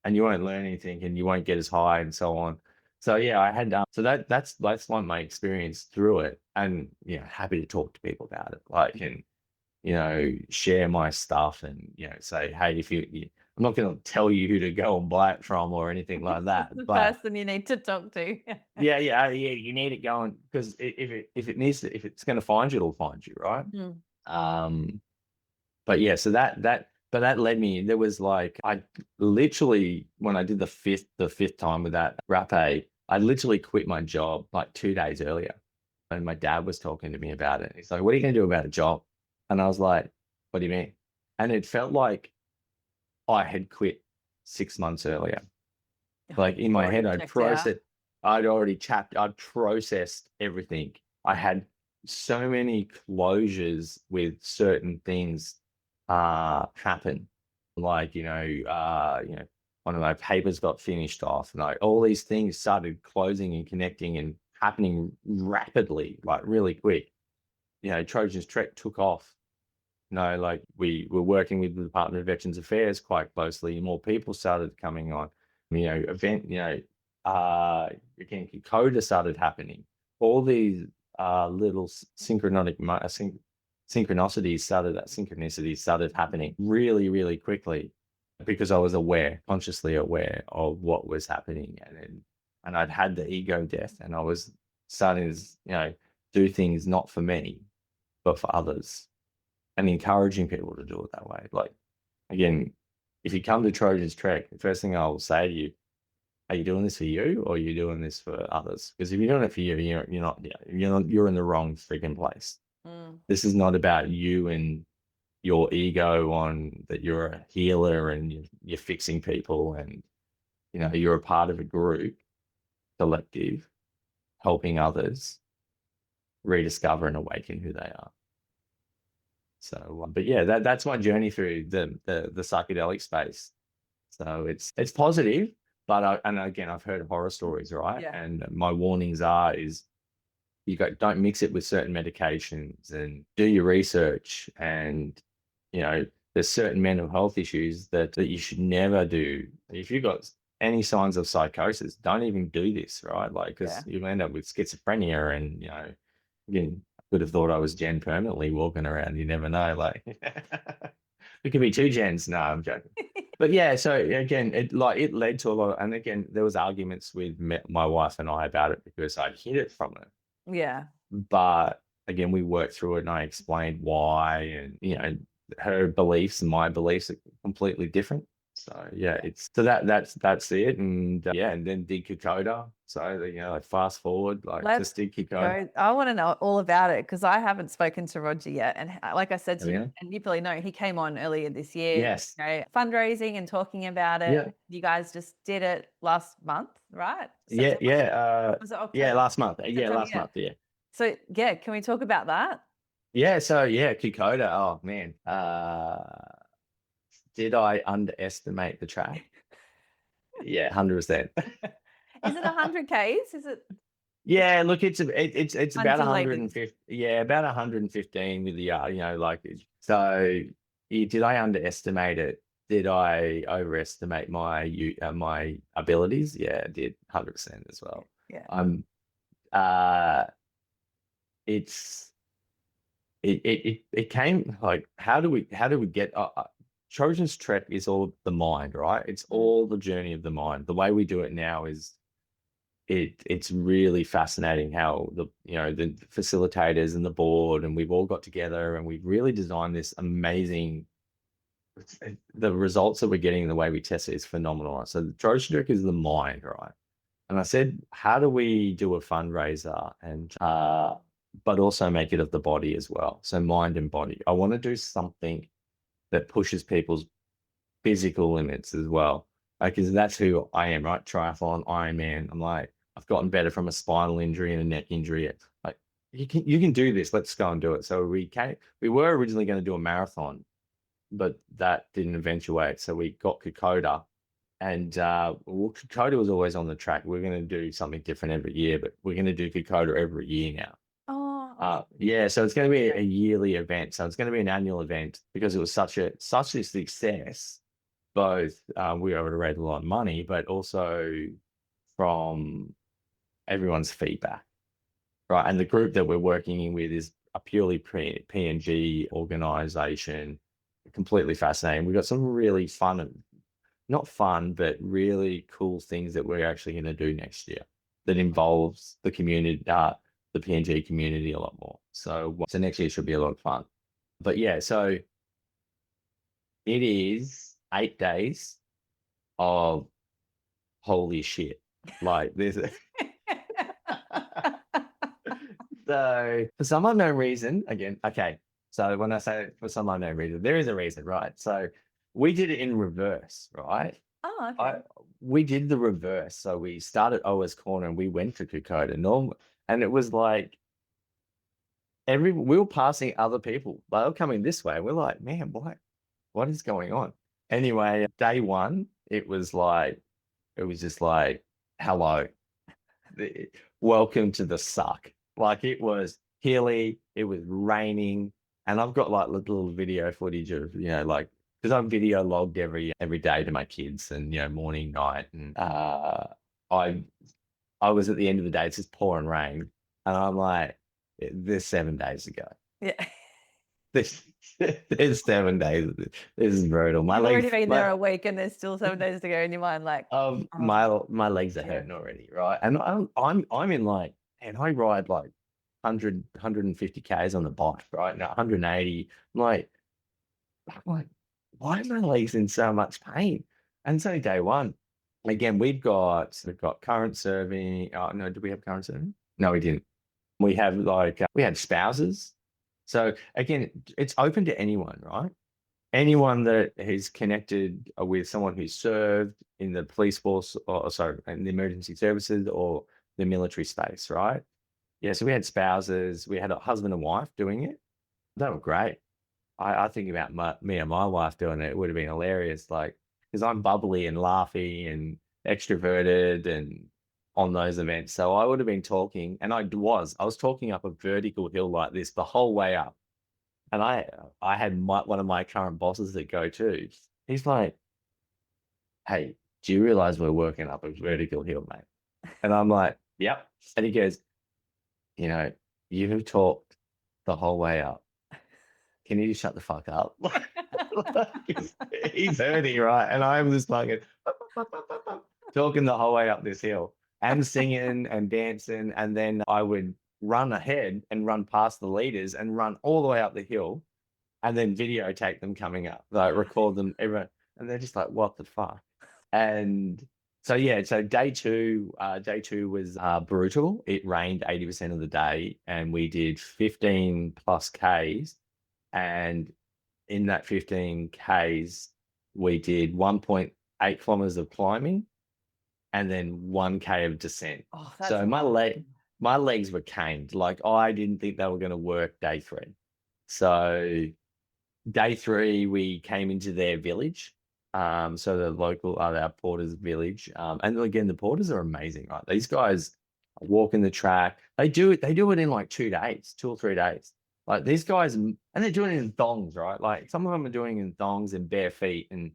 and you won't learn anything, and you won't get as high, and so on. So yeah, I had so that's like my experience through it, and happy to talk to people about it, like and share my stuff, and say, hey, if I'm not going to tell you who to go and buy it from or anything like that. The But person you need to talk to. yeah, you need it going because if it's going to find you, it'll find you, right? Mm. Um, but yeah, so but that led me. There was like I literally when I did the fifth time with that rapé, I literally quit my job like 2 days earlier, and my dad was talking to me about it. He's like, "What are you going to do about a job?" And I was like, "What do you mean?" And it felt like I had quit 6 months earlier. Like in my head, Already checked out. I'd processed everything. I had so many closures with certain things happen. Like, one of my papers got finished off. Like all these things started closing and connecting and happening rapidly, like really quick. Trojan's Trek took off. Like we were working with the Department of Veterans Affairs quite closely, and more people started coming on. Event, again, Kokoda started happening. All these little synchronicities started happening really, really quickly because I was consciously aware of what was happening, and I'd had the ego death, and I was starting to, do things not for me, but for others and encouraging people to do it that way. Like, again, if you come to Trojan's Trek, the first thing I will say to you, are you doing this for you or are you doing this for others? Because if you're doing it for you, you're in the wrong freaking place. Mm. This is not about you and your ego on that you're a healer and you're fixing people and, you're a part of a group, collective, helping others rediscover and awaken who they are. So, but yeah, that's my journey through the psychedelic space. So it's positive, but and again, I've heard horror stories, right? Yeah. And my warnings is don't mix it with certain medications and do your research. And there's certain mental health issues that you should never do. If you've got any signs of psychosis, don't even do this, right? Like, Yeah. because you'll end up with schizophrenia and again, I could have thought I was Jen permanently walking around. You never know. Like, it could be two Jens. No, I'm joking. But yeah, so again, it led to a lot. And again, there was arguments with my wife and I about it because I'd hid it from her. Yeah. But again, we worked through it, and I explained why, and her beliefs and my beliefs are completely different. So yeah, that's it, and yeah, and then did Kokoda. So like fast forward, like Let's just did Kokoda. go. I want to know all about it because I haven't spoken to Roger yet. And like I said Oh, to you, yeah. and you probably know, he came on earlier this year, Yes. fundraising and talking about it. Yeah. You guys just did it last month, right? Yeah. September? Yeah. Was it Yeah. October? Last month. Yeah. September, Last yeah. month. Yeah. So yeah, can we talk about that? Yeah. So yeah, Kokoda. Oh man. Did I underestimate the track? Yeah, 100%. Is it 100 Ks? Is it Yeah, look, it's about undulating? 150. Yeah, about 115 with the like so. Did I underestimate it? Did I overestimate my abilities? Yeah, I did 100% as well. Yeah. Uh, it's it came like how do we get Trojan's Trek is all the mind, right? It's all the journey of the mind. The way we do it now is it's really fascinating how the facilitators and the board and we've all got together and we've really designed this amazing. The results that we're getting, the way we test it is phenomenal. So the Trojan Trek is the mind, right? And I said, how do we do a fundraiser and but also make it of the body as well? So mind and body. I want to do something that pushes people's physical limits as well. Because that's who I am, right? Triathlon, Ironman. I'm like, I've gotten better from a spinal injury and a neck injury. Like, you can do this. Let's go and do it. So we were originally going to do a marathon, but that didn't eventuate. So we got Kokoda. And Kokoda was always on the track. We're going to do something different every year, but we're going to do Kokoda every year now. Oh, Yeah, so it's going to be a yearly event. So it's going to be an annual event because it was such a success. Both we were able to raise a lot of money, but also from everyone's feedback, right? And the group that we're working in with is a purely PNG organization, completely fascinating. We've got some really fun not fun, but really cool things that we're actually going to do next year that involves the community, the PNG community a lot more. So next year should be a lot of fun. But yeah, so it is 8 days of holy shit. Like this. So for some unknown reason, again, okay. So when I say for some unknown reason, there is a reason, right? So we did it in reverse, right? Oh, I okay. We did the reverse. So we started OS Corner and we went to Kokoda. And it was like we were passing other people. They were coming this way. We're like, man, what is going on? Anyway, day one, it was just like, hello, welcome to the suck. Like it was hilly, it was raining, and I've got like little video footage of, like, because I'm video logged every day to my kids, and morning, night, and I I was at the end of the day, it's just pouring rain, and I'm like, this 7 days ago. Yeah. This there's 7 days. This is brutal. My You've already legs, been there a week and there's still 7 days to go in your mind, like, oh, my legs are dear. hurting already, right? And I'm in like, and I ride like 100 Ks on the bike, right? Now 180. I'm like, why are my legs in so much pain? And so day one, again, we've got current serving. Oh no, did we have current serving? No, we didn't. We have like we had spouses. So again, it's open to anyone, right? Anyone that is connected with someone who's served in the police force, or sorry, in the emergency services or the military space, right? Yeah, so we had spouses, we had a husband and wife doing it. They were great. I think about me and my wife doing it, it would have been hilarious, like, because I'm bubbly and laughy and extroverted and on those events. So I would have been talking, and I was talking up a vertical hill like this the whole way up. And I had one of my current bosses at Go2. He's like, hey, do you realize we're working up a vertical hill, mate? And I'm like, yep. And he goes, you know, you've talked the whole way up. Can you just shut the fuck up? He's hurting, right? And I'm just fucking talking the whole way up this hill and singing and dancing. And then I would run ahead and run past the leaders and run all the way up the hill and then videotape them coming up, like record them, everyone, and they're just like, "What the fuck?" And so yeah, so day two was brutal. It rained 80% of the day, and we did 15 plus Ks, and in that 15 Ks, we did 1.8 kilometers of climbing, and then 1K of descent. Oh, that's So a lot. my legs were caned. Like I didn't think they were going to work day three. So day three, we came into their village. So the local, our porters village. And again, the porters are amazing, right? These guys walking the track. They do it in like 2 days, 2 or 3 days. Like these guys, and they're doing it in thongs, right? Like some of them are doing it in thongs and bare feet, and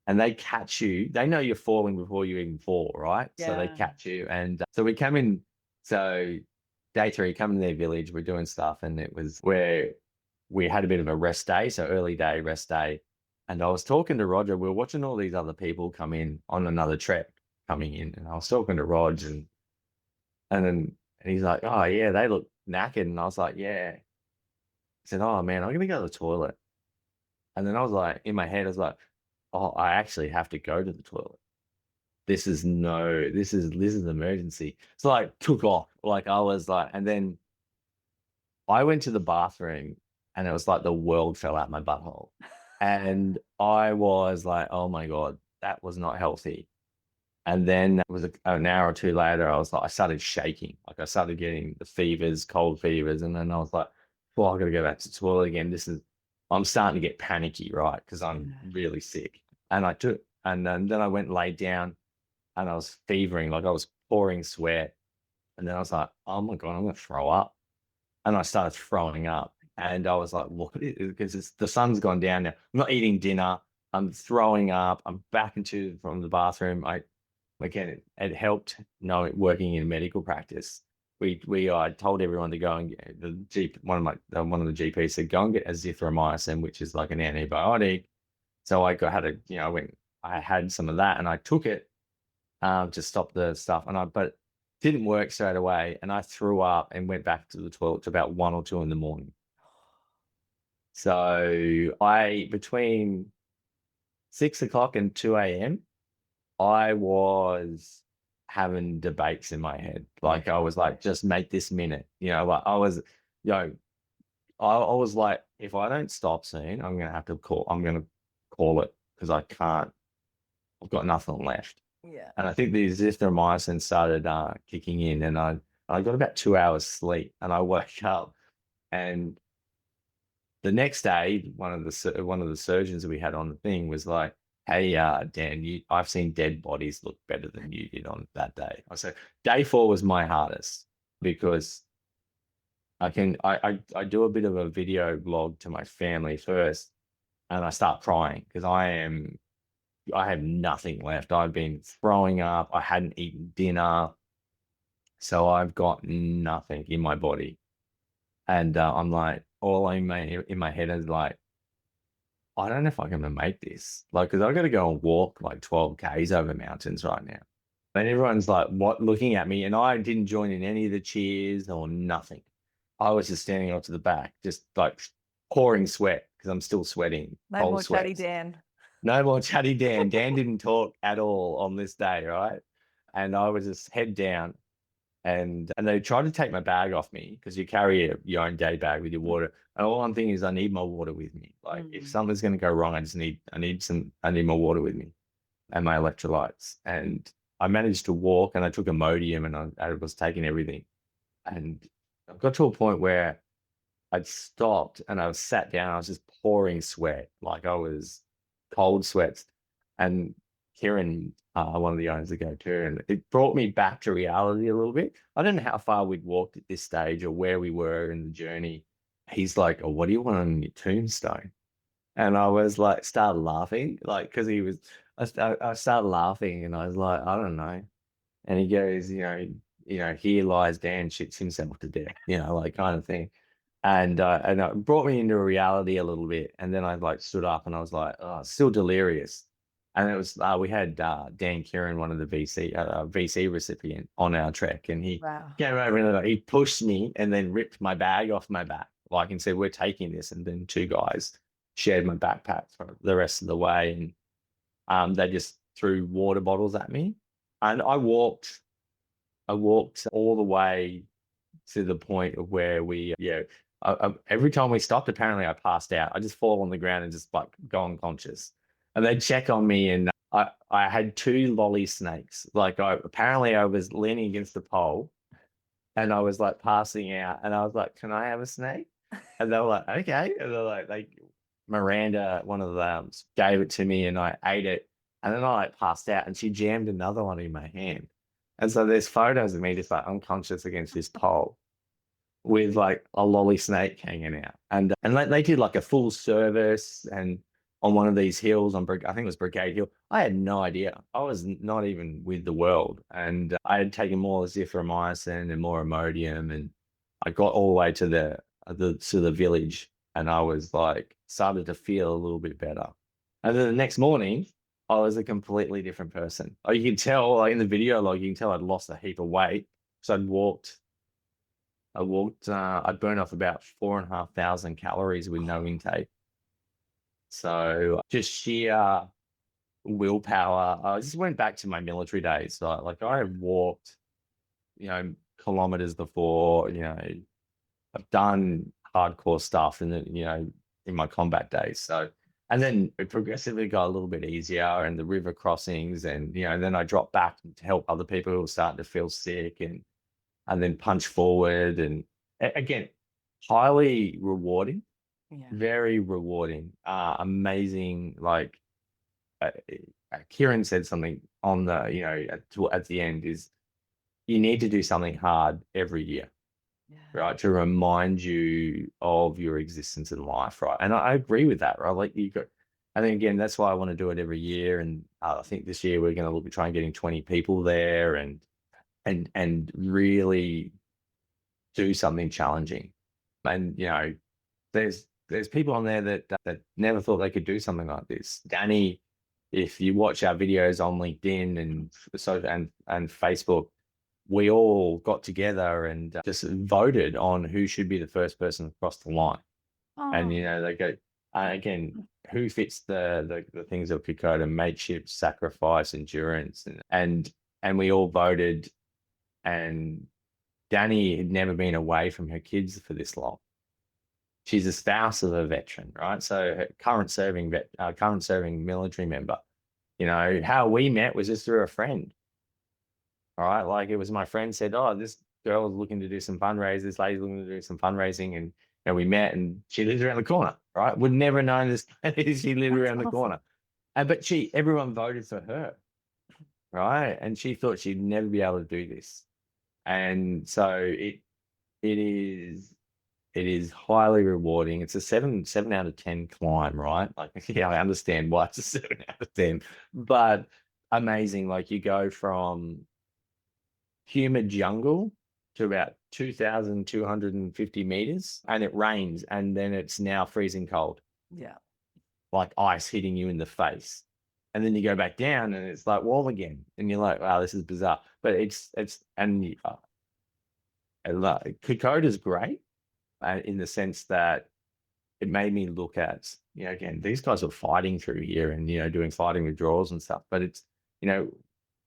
they catch you. They know you're falling before you even fall, right? So they Yeah. catch you. And so we come in. So day three, come in their village. We're doing stuff, and it was where we had a bit of a rest day, so early day, rest day. And I was talking to Roger. We were watching all these other people come in on another trek coming in, and I was talking to Rog, and he's like, "Oh yeah, they look knackered," and I was like, "Yeah." He said, "Oh man, I'm gonna go to the toilet," and then I was like, in my head, I was like, "Oh, I actually have to go to the toilet. This is an emergency." So I took off, like I was like, and then I went to the bathroom and it was like the world fell out my butthole. And I was like, oh my God, that was not healthy. And then it was an hour or two later, I started shaking. Like I started getting the fevers, cold fevers. And then I was like, well, I got to go back to the toilet again. I'm starting to get panicky, right? Because I'm Yeah. really sick. And then I went and laid down and I was fevering, like I was pouring sweat. And then I was like, oh my God, I'm going to throw up, and I started throwing up. And I was like, what is it? Because the sun's gone down now. I'm not eating dinner. I'm throwing up. I'm back from the bathroom. Again, it helped working in medical practice. I told everyone to go and get the GP. One of the GPs said, go and get azithromycin, which is like an antibiotic. So I went I had some of that and I took it to stop the stuff, but didn't work straight away, and I threw up and went back to the toilet to about 1 or 2 in the morning. So I between 6 o'clock and 2 a.m., I was having debates in my head. Yeah. Like I was like, just make this minute. Like I was, you know, I was like, if I don't stop soon, I'm gonna call it because I can't, I've got nothing left. Yeah. And I think the azithromycin started kicking in, and I got about 2 hours sleep, and I woke up, and the next day, one of the surgeons that we had on the thing was like, "Hey, Dan, I've seen dead bodies look better than you did on that day." I said, day 4 was my hardest because I do a bit of a video blog to my family first, and I start crying because I have nothing left. I've been throwing up. I hadn't eaten dinner. So I've got nothing in my body. And I'm like, all in my head is like, I don't know if I'm going to make this. Like, because I've got to go and walk like 12 Ks over mountains right now. And everyone's like, what, looking at me. And I didn't join in any of the cheers or nothing. I was just standing off to the back, just like pouring sweat because I'm still sweating, No cold more chatty sweats. Dan. No more chatty Dan. Dan didn't talk at all on this day, right? And I was just head down, and they tried to take my bag off me because you carry your own day bag with your water. And all I'm thinking is I need my water with me. Like if something's going to go wrong, I need my water with me and my electrolytes. And I managed to walk, and I took Imodium, and I was taking everything. And I got to a point where I'd stopped and I was sat down. I was just pouring sweat, like I was cold sweats. And Kieran, one of the owners of Go2, and it brought me back to reality a little bit. I don't know how far we'd walked at this stage or where we were in the journey. He's like, "Oh, what do you want on your tombstone?" And I was like, started laughing, like, because I started laughing, and I was like, I don't know. And he goes, here lies Dan shits himself to death, like kind of thing. And it brought me into reality a little bit. And then I like stood up and I was like, oh, still delirious. And it was we had Dan Kieran, one of the VC recipient on our trek, and he Wow. came over and he pushed me and then ripped my bag off my back, like, and said, "We're taking this." And then two guys shared my backpack for the rest of the way, and they just threw water bottles at me, and I walked all the way to the point of where every time we stopped, apparently I passed out. I just fall on the ground and just like go unconscious. And they check on me, and I had two lolly snakes. Like apparently I was leaning against the pole and I was like passing out, and I was like, "Can I have a snake?" And they were like, "Okay." And they're like Miranda, one of them, gave it to me, and I ate it. And then I like passed out, and she jammed another one in my hand. And so there's photos of me just like unconscious against this pole with like a lolly snake hanging out. And they did like a full service and on one of these hills I think it was Brigade Hill. I had no idea. I was not even with the world. And I had taken more azithromycin and more Imodium, and I got all the way to the village, and I was like started to feel a little bit better. And then the next morning, I was a completely different person. You can tell, like in the video log, you can tell I'd lost a heap of weight. So I burned off about 4,500 calories with no intake. So just sheer willpower. I just went back to my military days. So like I had walked, kilometers before, I've done hardcore stuff in my combat days. So, and then it progressively got a little bit easier, and the river crossings, and, then I dropped back to help other people who were starting to feel sick, and then punch forward. And again, highly rewarding, Yeah. very rewarding, amazing. Like uh, Kieran said something on the, at the end is you need to do something hard every year, Yeah. right? To remind you of your existence in life, right? And I agree with that, right? Like I think again, that's why I want to do it every year. And I think this year we're going to look at trying getting 20 people there, and really do something challenging. And there's people on there that never thought they could do something like this. Danny if you watch our videos on LinkedIn and Facebook, we all got together and just voted on who should be the first person across the line. And Oh, they go again, who fits the things of Kokoda: mateship, sacrifice, endurance, and we all voted. And Danny had never been away from her kids for this long. She's a spouse of a veteran, right? So her current serving military member. How we met was just through a friend. All right. Like, it was my friend said, "Oh, this girl is looking to do some fundraising. This lady's looking to do some fundraising." And we met, and she lives around the corner, right? Would never known this. She lived that's around the awesome. corner. But everyone voted for her, right? And she thought she'd never be able to do this. And so it is highly rewarding. It's a seven out of 10 climb, right? Like, yeah, I understand why it's a 7 out of 10, but amazing. Like, you go from humid jungle to about 2,250 meters, and it rains, and then it's now freezing cold, Yeah. like ice hitting you in the face. And then you go back down and it's like warm again. And you're like, wow, this is bizarre. But Kokoda's great in the sense that it made me look at, again, these guys are fighting through here and, doing fighting withdrawals and stuff. But it's, you know,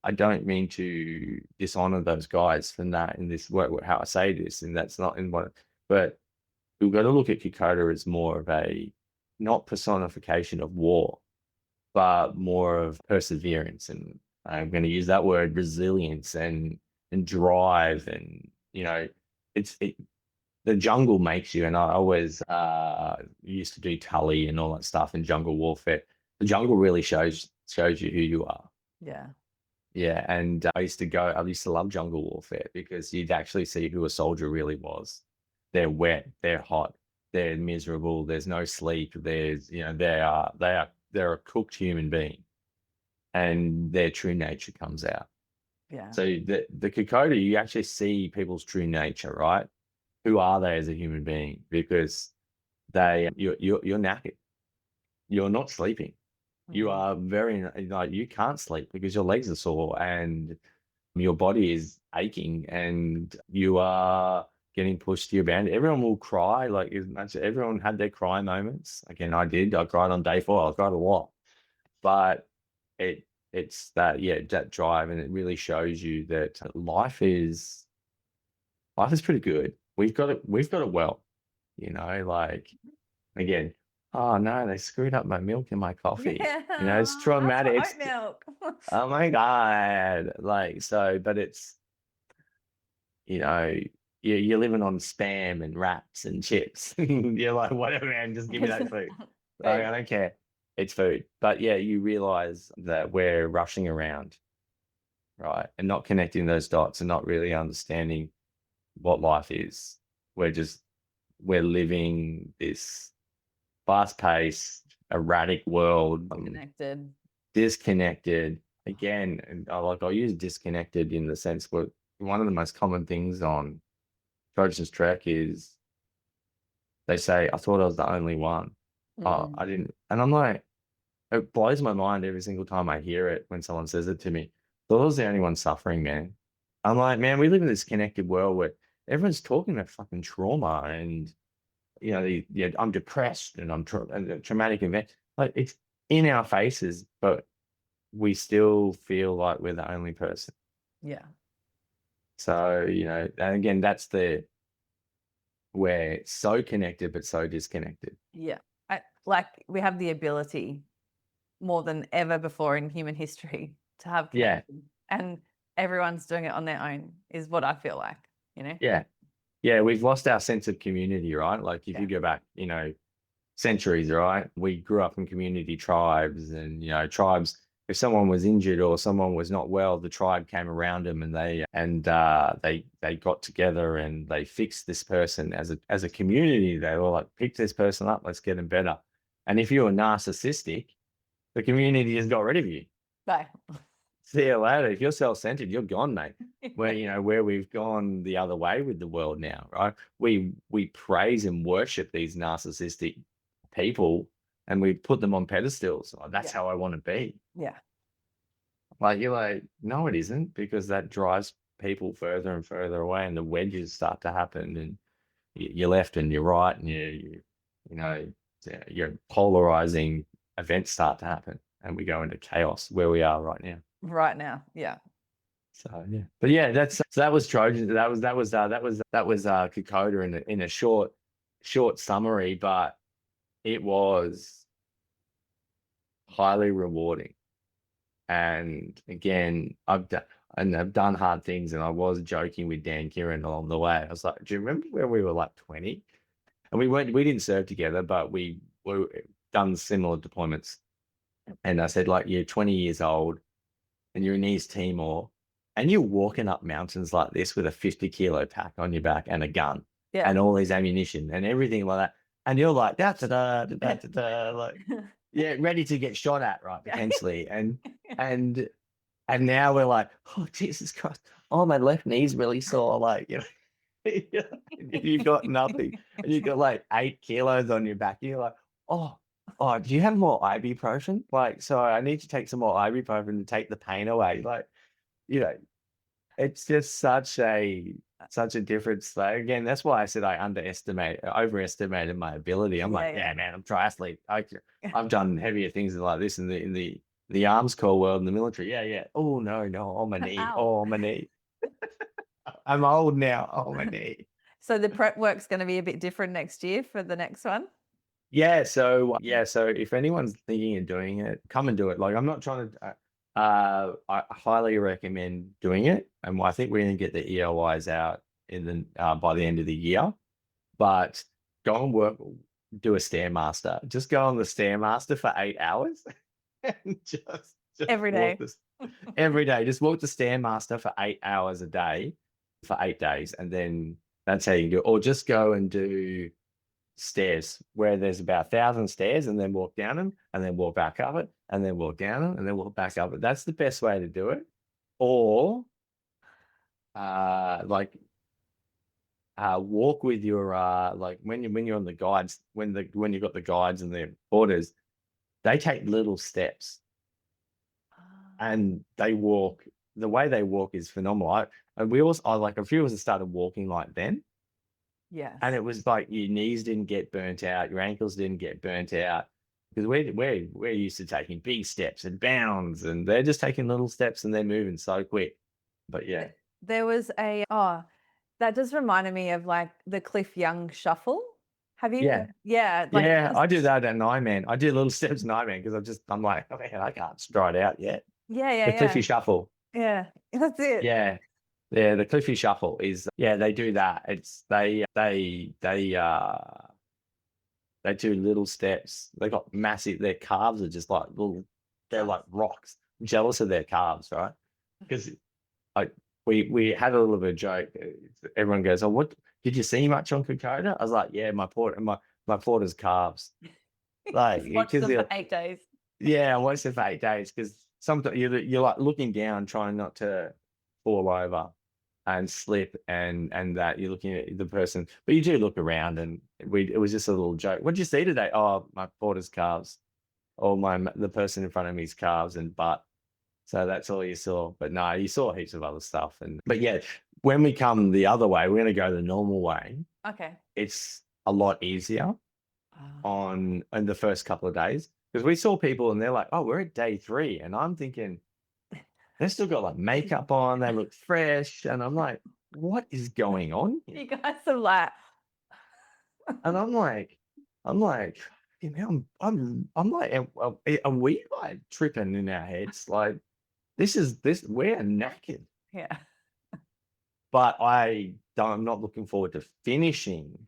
I don't mean to dishonor those guys from that in this work, how I say this, and that's not in what, but we've got to look at Kokoda as more of a, not personification of war, but more of perseverance. And I'm going to use that word, resilience and drive. And, it's, the jungle makes you. And I always used to do Tully and all that stuff in jungle warfare. The jungle really shows you who you are. Yeah. Yeah, and I used to love jungle warfare because you'd actually see who a soldier really was. They're wet, they're hot, they're miserable, there's no sleep, they're a cooked human being, and their true nature comes out. Yeah. So the Kokoda, you actually see people's true nature, right? Who are they as a human being? Because you're knackered. You're not sleeping. You Mm. are very, like, you can't sleep because your legs are sore and your body is aching and you are getting pushed to your band. Everyone will cry. Like, as much everyone had their cry moments. Again, I did. I cried on day 4. I cried a lot, but it's that, yeah, that drive, and it really shows you that life is pretty good. We've got it well, like, again, oh no, they screwed up my milk and my coffee. Yeah. It's Ask for traumatic. oat milk. Oh my God. Like, so, but it's, you know, you're living on spam and wraps and chips. You're like, whatever, man, just give me that food. Like, I Food. don't care. It's food. But yeah, you realize that we're rushing around, right? And not connecting those dots and not really understanding what life is. We're living this fast-paced, erratic world, Connected. disconnected. Again, and I'll use disconnected in the sense where one of the most common things on Trojan's Trek is they say, "I thought I was the only one." Oh, Mm. I didn't. And I'm like, it blows my mind every single time I hear it when someone says it to me. Thought I was the only one suffering, man. I'm like, man, we live in this connected world where everyone's talking about fucking trauma and, I'm depressed and and a traumatic event. Like, it's in our faces, but we still feel like we're the only person. Yeah. So, and again, we're so connected, but so disconnected. Yeah. Like, we have the ability more than ever before in human history to have Yeah. connection, and everyone's doing it on their own, is what I feel like, Yeah. Yeah. We've lost our sense of community, right? Like, if Yeah. you go back, centuries, right? We grew up in community tribes and, tribes, if someone was injured or someone was not well, the tribe came around them and they got together and they fixed this person as a community. They were like, pick this person up, let's get them better. And if you were narcissistic, the community has got rid of you. Bye. See you later. If you're self-centered, you're gone, mate. Where we've gone the other way with the world now, right? We praise and worship these narcissistic people and we put them on pedestals. Oh, that's Yeah. how I want to be. Yeah. Like, you're like, no, it isn't, because that drives people further and further away, and the wedges start to happen, and you're left and you're right, and you know, your polarizing events start to happen, and we go into chaos where we are right now. Right now. Yeah. So yeah, but yeah, that was Trojan. That was Kokoda in a short summary, but it was highly rewarding. And again, I've done hard things, and I was joking with Dan Kieran along the way. I was like, do you remember when we were like 20? And we didn't serve together, but we were done similar deployments. And I said, like, you're 20 years old and you're in East Timor, and you're walking up mountains like this with a 50-kilo pack on your back and a gun Yeah. and all this ammunition and everything like that. And you're like, da da da da da da, like, yeah, ready to get shot at, right? Potentially. And now we're like, oh, Jesus Christ. Oh, my left knee's really sore. Like, you've got nothing. And you've got like 8 kilos on your back. You're like, oh, do you have more ibuprofen? Like, so I need to take some more ibuprofen to take the pain away. Like, you know, it's just such a difference. Like, again, that's why I said I overestimated my ability. I'm like, yeah, man, I'm triathlete. I've done heavier things like this in the arms corps world, in the military. Yeah. Oh no, on my knee. Ow. Oh, on my knee. I'm old now. Oh, my knee. So the prep work's going to be a bit different next year for the next one? Yeah, so if anyone's thinking of doing it, come and do it. Like, I'm not trying to. I highly recommend doing it, and I think we're going to get the EOIs out by the end of the year. But go and do a Stairmaster. Just go on the Stairmaster for 8 hours, and just Every day. every day. Just walk the Stairmaster for 8 hours a day for 8 days, and then that's how you do it. Or just go and do stairs where there's about 1,000 stairs, and then walk down them, and then walk back up it, and then walk down them, and then walk back up it. That's the best way to do it. Or walk with your like when you're on the guides, when you've got the guides and the porters, they take little steps, and they walk. The way they walk is phenomenal. Like a few of us started walking like then. Yes. And it was like your knees didn't get burnt out, your ankles didn't get burnt out, because we're used to taking big steps and bounds, and they're just taking little steps and they're moving so quick. But yeah, There was that just reminded me of like the Cliff Young shuffle. Have you? Yeah. Yeah. Yeah, I do that at Ironman. I do little steps in Ironman because I'm like, oh man, I can't stride out yet. Yeah. The Cliffy Shuffle. Yeah. That's it. Yeah. Yeah, the Cliffy Shuffle is, they do that. It's they do little steps. They got massive, their calves are just like they're like rocks. I'm jealous of their calves, right? Because we had a little bit of joke. Everyone goes, oh, what did you see much on Kokoda? I was like, yeah, my porter's calves. Like, Watch them for 8 days. Yeah, I watched it for 8 days, because sometimes you're like looking down, trying not to fall over and slip, and that you're looking at the person, but you do look around, and it was just a little joke. What did you see today? Oh, my porter's calves, or the person in front of me's calves and butt. So that's all you saw. But no, you saw heaps of other stuff. But yeah, when we come the other way, we're going to go the normal way. Okay. It's a lot easier in the first couple of days, because we saw people and they're like, oh, we're at day 3, and I'm thinking they've still got like makeup on, they look fresh, and I'm like, what is going on here? You guys are like, and I'm like, you know, I'm like, are we like tripping in our heads? Like, we're knackered. yeah. But I'm not looking forward to finishing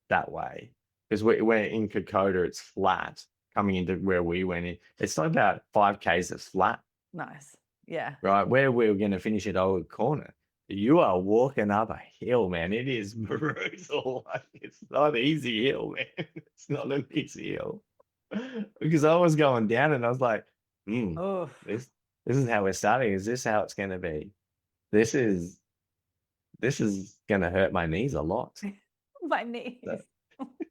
that way, because we're in Kokoda, it's flat coming into where we went in. It's like about 5Ks of flat. Nice. Yeah. Right, where we're going to finish at Old Corner. You are walking up a hill, man. It is brutal. Like, it's not an easy hill, man. It's not an easy hill. Because I was going down and I was like, this is how we're starting. Is this how it's going to be? This is going to hurt my knees a lot. My knees.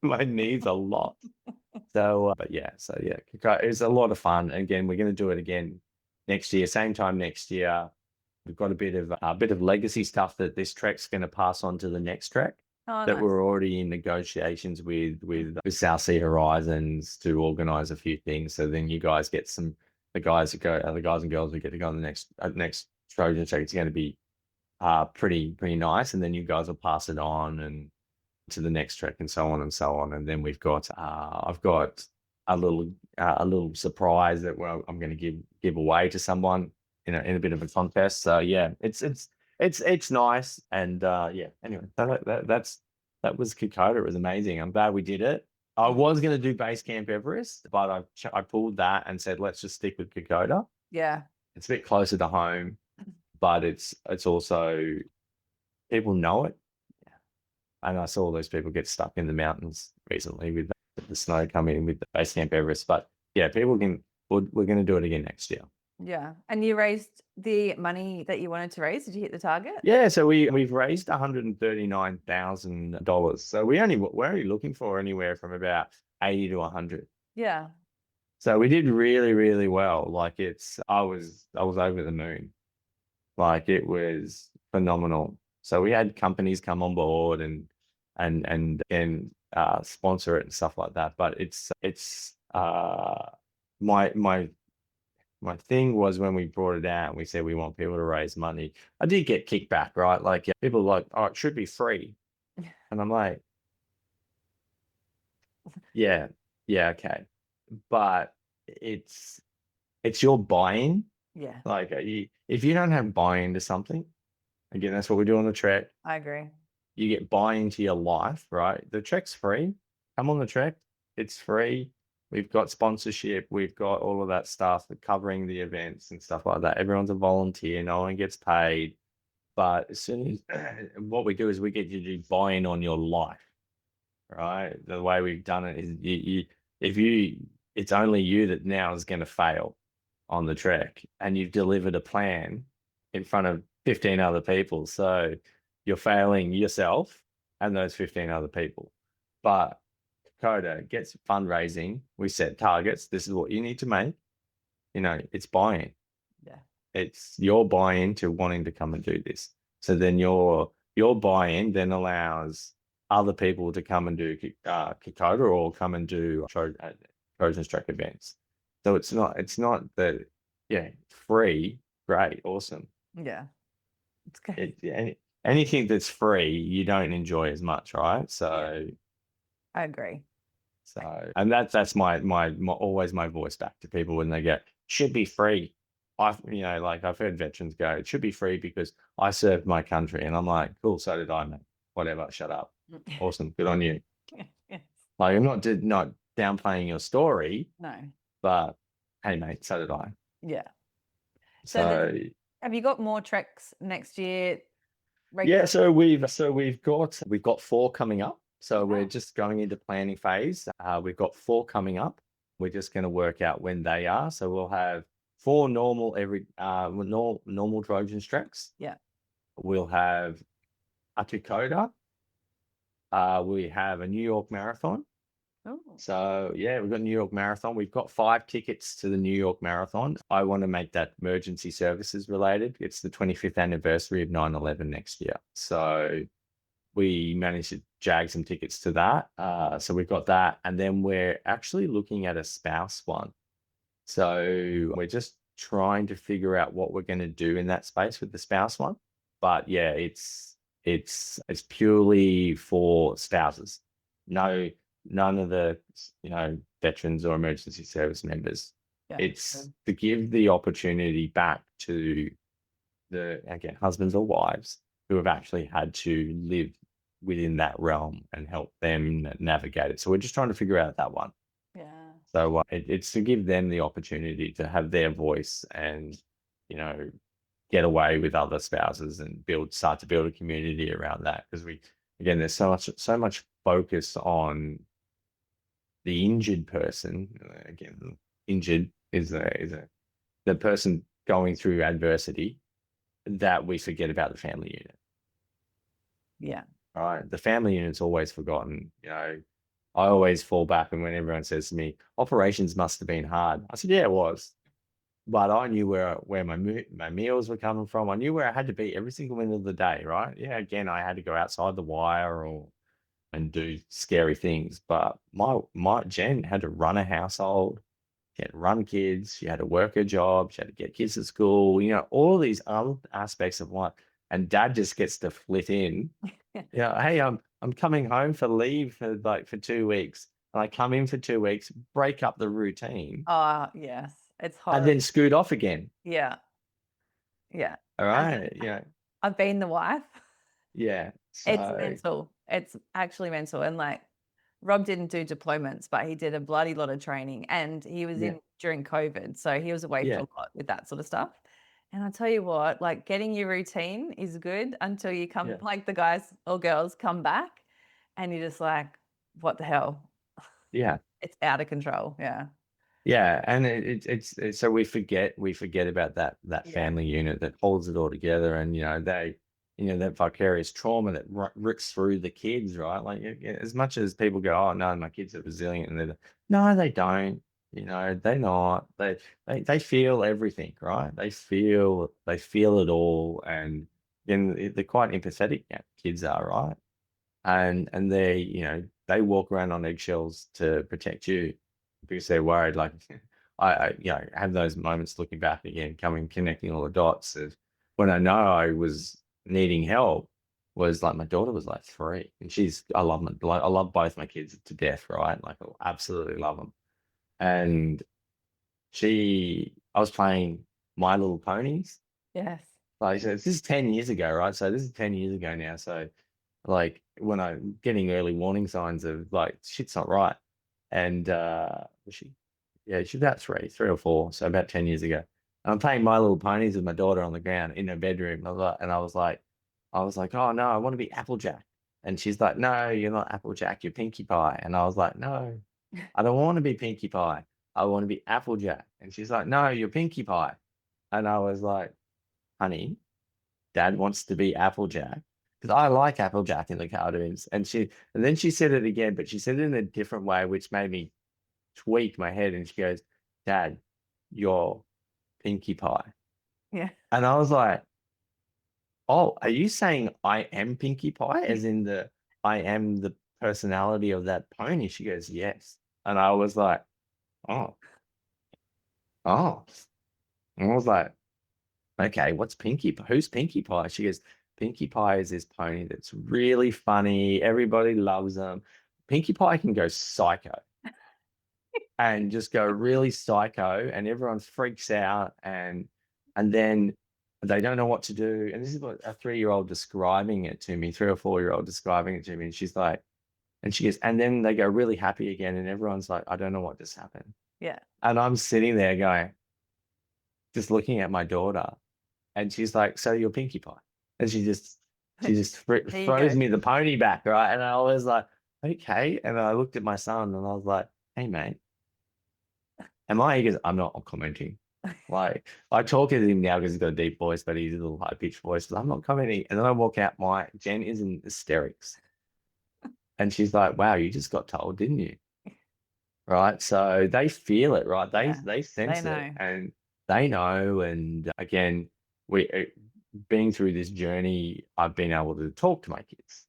My knees a lot. But yeah, it was a lot of fun. Again, we're going to do it again next year, same time next year. We've got a bit of legacy stuff that this track's going to pass on to the next track Oh, that nice. we're already in negotiations with South Sea Horizons to organize a few things. So then you guys get the guys and girls who get to go on the next Trojan track. It's going to be pretty nice, and then you guys will pass it on and to the next track and so on and so on. And then I've got a little surprise that I'm going to give away to someone in a bit of a contest. So yeah, it's nice. And yeah, anyway, that was Kokoda. It was amazing. I'm glad we did it. I was going to do Base Camp Everest, but I pulled that and said, let's just stick with Kokoda. Yeah. It's a bit closer to home, but it's also people know it. And I saw all those people get stuck in the mountains recently with the snow coming in with the Base Camp Everest. But yeah, we're going to do it again next year. Yeah. And you raised the money that you wanted to raise. Did you hit the target? Yeah, so we've raised $139,000. So we're only looking for anywhere from about 80 to 100. Yeah. So we did really, really well. Like I was over the moon. Like it was phenomenal. So we had companies come on board and sponsor it and stuff like that. But it's my thing was when we brought it out and we said we want people to raise money. I did get kickback, right? Like people were like, oh, it should be free. And I'm like, yeah, okay. But it's your buy-in. Yeah. Like if you don't have buy-in to something, again, that's what we do on the trek. I agree. You get buy-in to your life, right? The trek's free. Come on the trek. It's free. We've got sponsorship. We've got all of that stuff covering the events and stuff like that. Everyone's a volunteer. No one gets paid. But as soon as what we do is we get you to buy in on your life, right? The way we've done it is it's only you that now is going to fail on the trek, and you've delivered a plan in front of 15 other people. So you're failing yourself and those 15 other people. But Kokoda gets fundraising. We set targets. This is what you need to make. It's buy-in. Yeah. It's your buy-in to wanting to come and do this. So then your buy-in then allows other people to come and do Kokoda or come and do Trojan Track events. So it's not that, yeah, free, great, awesome. Yeah. It's good. Anything that's free, you don't enjoy as much, right? So I agree. So, and that's my always my voice back to people when they go, should be free. I've heard veterans go, it should be free because I served my country. And I'm like, cool, so did I, mate. Whatever, shut up. Awesome, good on you. Yes. Like, I'm not downplaying your story. No. But hey, mate, so did I. Yeah. So have you got more treks next year? Yeah, so we've got 4 coming up. So we're just going into planning phase. We've got 4 coming up. We're just going to work out when they are. So we'll have 4 normal normal Trojan tracks. Yeah. We'll have a Kokoda. We have a New York Marathon. Oh. So yeah, we've got New York Marathon. We've got 5 tickets to the New York Marathon. I want to make that emergency services related. It's the 25th anniversary of 9/11 next year. So we managed to jag some tickets to that. So we've got that. And then we're actually looking at a spouse one. So we're just trying to figure out what we're going to do in that space with the spouse one. But yeah, it's purely for spouses. None of the veterans or emergency service members. Yeah, it's to give the opportunity back to the husbands or wives who have actually had to live within that realm and help them navigate it. So we're just trying to figure out that one. Yeah. So it's to give them the opportunity to have their voice and get away with other spouses and start to build a community around that, because there's so much focus on the injured person. Again, injured is the person going through adversity, that we forget about the family unit. Yeah. All right. The family unit's always forgotten. I always fall back, and when everyone says to me, operations must have been hard. I said, yeah, it was. But I knew where my meals were coming from. I knew where I had to be every single minute of the day, right? Yeah, again, I had to go outside the wire or and do scary things. But my Jen had to run a household. She had to run kids. She had to work her job. She had to get kids to school. All these other aspects of life. And Dad just gets to flit in. Yeah, hey, I'm coming home for leave for 2 weeks, and I come in for 2 weeks, break up the routine, Oh, yes. It's and horrible. then scoot off again. Yeah. Yeah. All As right, I've been the wife. yeah. It's So mental. It's actually mental. And like Rob didn't do deployments, but he did a bloody lot of training and he was yeah, in during COVID. So he was away for yeah, a lot with that sort of stuff. And I tell you what, like getting your routine is good until you come, yeah, like the guys or girls come back and you're just like, what the hell? yeah. It's out of control. Yeah. Yeah, and it's so we forget about that Yeah. family unit that holds it all together, and that vicarious trauma that rips through the kids, right? Like as much as people go, oh no, my kids are resilient, and no, they don't. They're not. They feel everything, right? They feel it all, and they're quite empathetic. Yeah, kids are, right? And they walk around on eggshells to protect you because they're worried. Like I have those moments looking back again, connecting all the dots of when I know I was needing help was like my daughter was like 3, and I love my like I love both my kids to death, right? Like I absolutely love them. And I was playing My Little Ponies. Yes. Like so this is 10 years ago, right? So this is 10 years ago now. So like when I'm getting early warning signs of like shit's not right. And was she yeah, she's about 3 or 4, so about 10 years ago. And I'm playing My Little Ponies with my daughter on the ground in her bedroom. And I was like, oh no, I want to be Applejack. And she's like, no, you're not Applejack, you're Pinkie Pie. And I was like, no, I don't want to be Pinkie Pie. I want to be Applejack. And she's like, no, you're Pinkie Pie. And I was like, honey, Dad wants to be Applejack because I like Applejack in the cartoons. And then she said it again, but she said it in a different way, which made me tweak my head. And she goes, Dad, you're Pinkie Pie. Yeah. And I was like, oh, are you saying I am Pinkie Pie, as in I am the personality of that pony? She goes, yes. And I was like, oh, oh. And I was like, okay, what's Pinkie Pie? Who's Pinkie Pie? She goes, Pinkie Pie is this pony that's really funny. Everybody loves them. Pinkie Pie can go psycho and just go really psycho, and everyone freaks out, and then they don't know what to do. And this is what a 3-year-old describing it to me, 3 or 4-year-old describing it to me. And she's like, and she goes, and then they go really happy again, and everyone's like, I don't know what just happened. Yeah. And I'm sitting there going, just looking at my daughter. And she's like, so you're Pinkie Pie. And she just There you go. throws me the pony back, right? And I was like, okay. And I looked at my son and I was like, hey, mate, am I? He goes, I'm not commenting. Like, I talk to him now because he's got a deep voice, but he's a little high pitched voice. But I'm not commenting. And then I walk out, Jen is in hysterics. And she's like, wow, you just got told, didn't you? Right. So they feel it, right? They Yeah. they They sense it, know. and they know. And again, we being through this journey, I've been able to talk to my kids,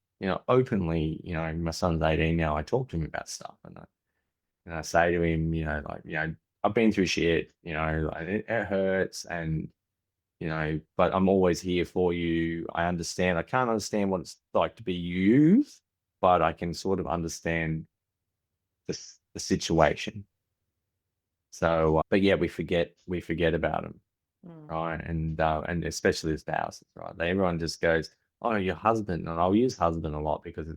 openly. My son's 18 now. I talk to him about stuff, and I say to him, like, I've been through shit, and it hurts, and but I'm always here for you. I understand. I can't understand what it's like to be used, but I can sort of understand the situation. So, but yeah, we forget about them, Mm. right? And especially the spouses, right? Everyone just goes, "Oh, your husband," and I'll use husband a lot because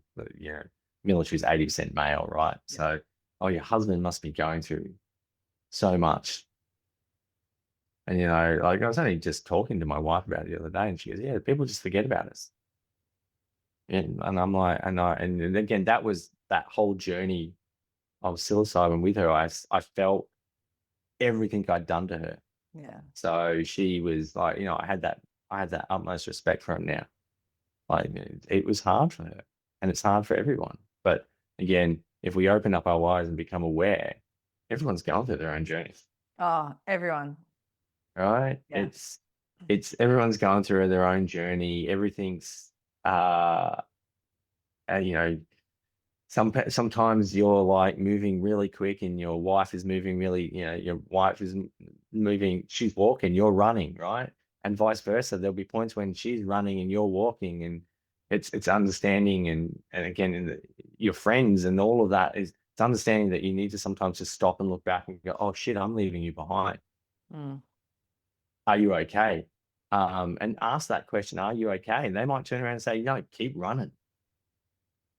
military's 80% male, right? Yeah. So, oh, your husband must be going through so much. And like I was only just talking to my wife about it the other day, and she goes, "Yeah, people just forget about us." And I'm like, and again, that was that whole journey of psilocybin with her. I felt everything I'd done to her. Yeah. So she was like, I had that utmost respect for him now. Like it was hard for her, and it's hard for everyone. But again, if we open up our eyes and become aware, everyone's going through their own journey, Oh, everyone. right? Yeah. It's everyone's going through their own journey. Everything's, uh, you know, sometimes you're like moving really quick and your wife is moving really, your wife is moving, she's walking, you're running, right? And vice versa. There'll be points when she's running and you're walking, and it's understanding, and again, your friends and all of that is it's understanding that you need to sometimes just stop and look back and go, oh shit, I'm leaving you behind. Mm. Are you okay? And ask that question, are you okay? And they might turn around and say, no, keep running.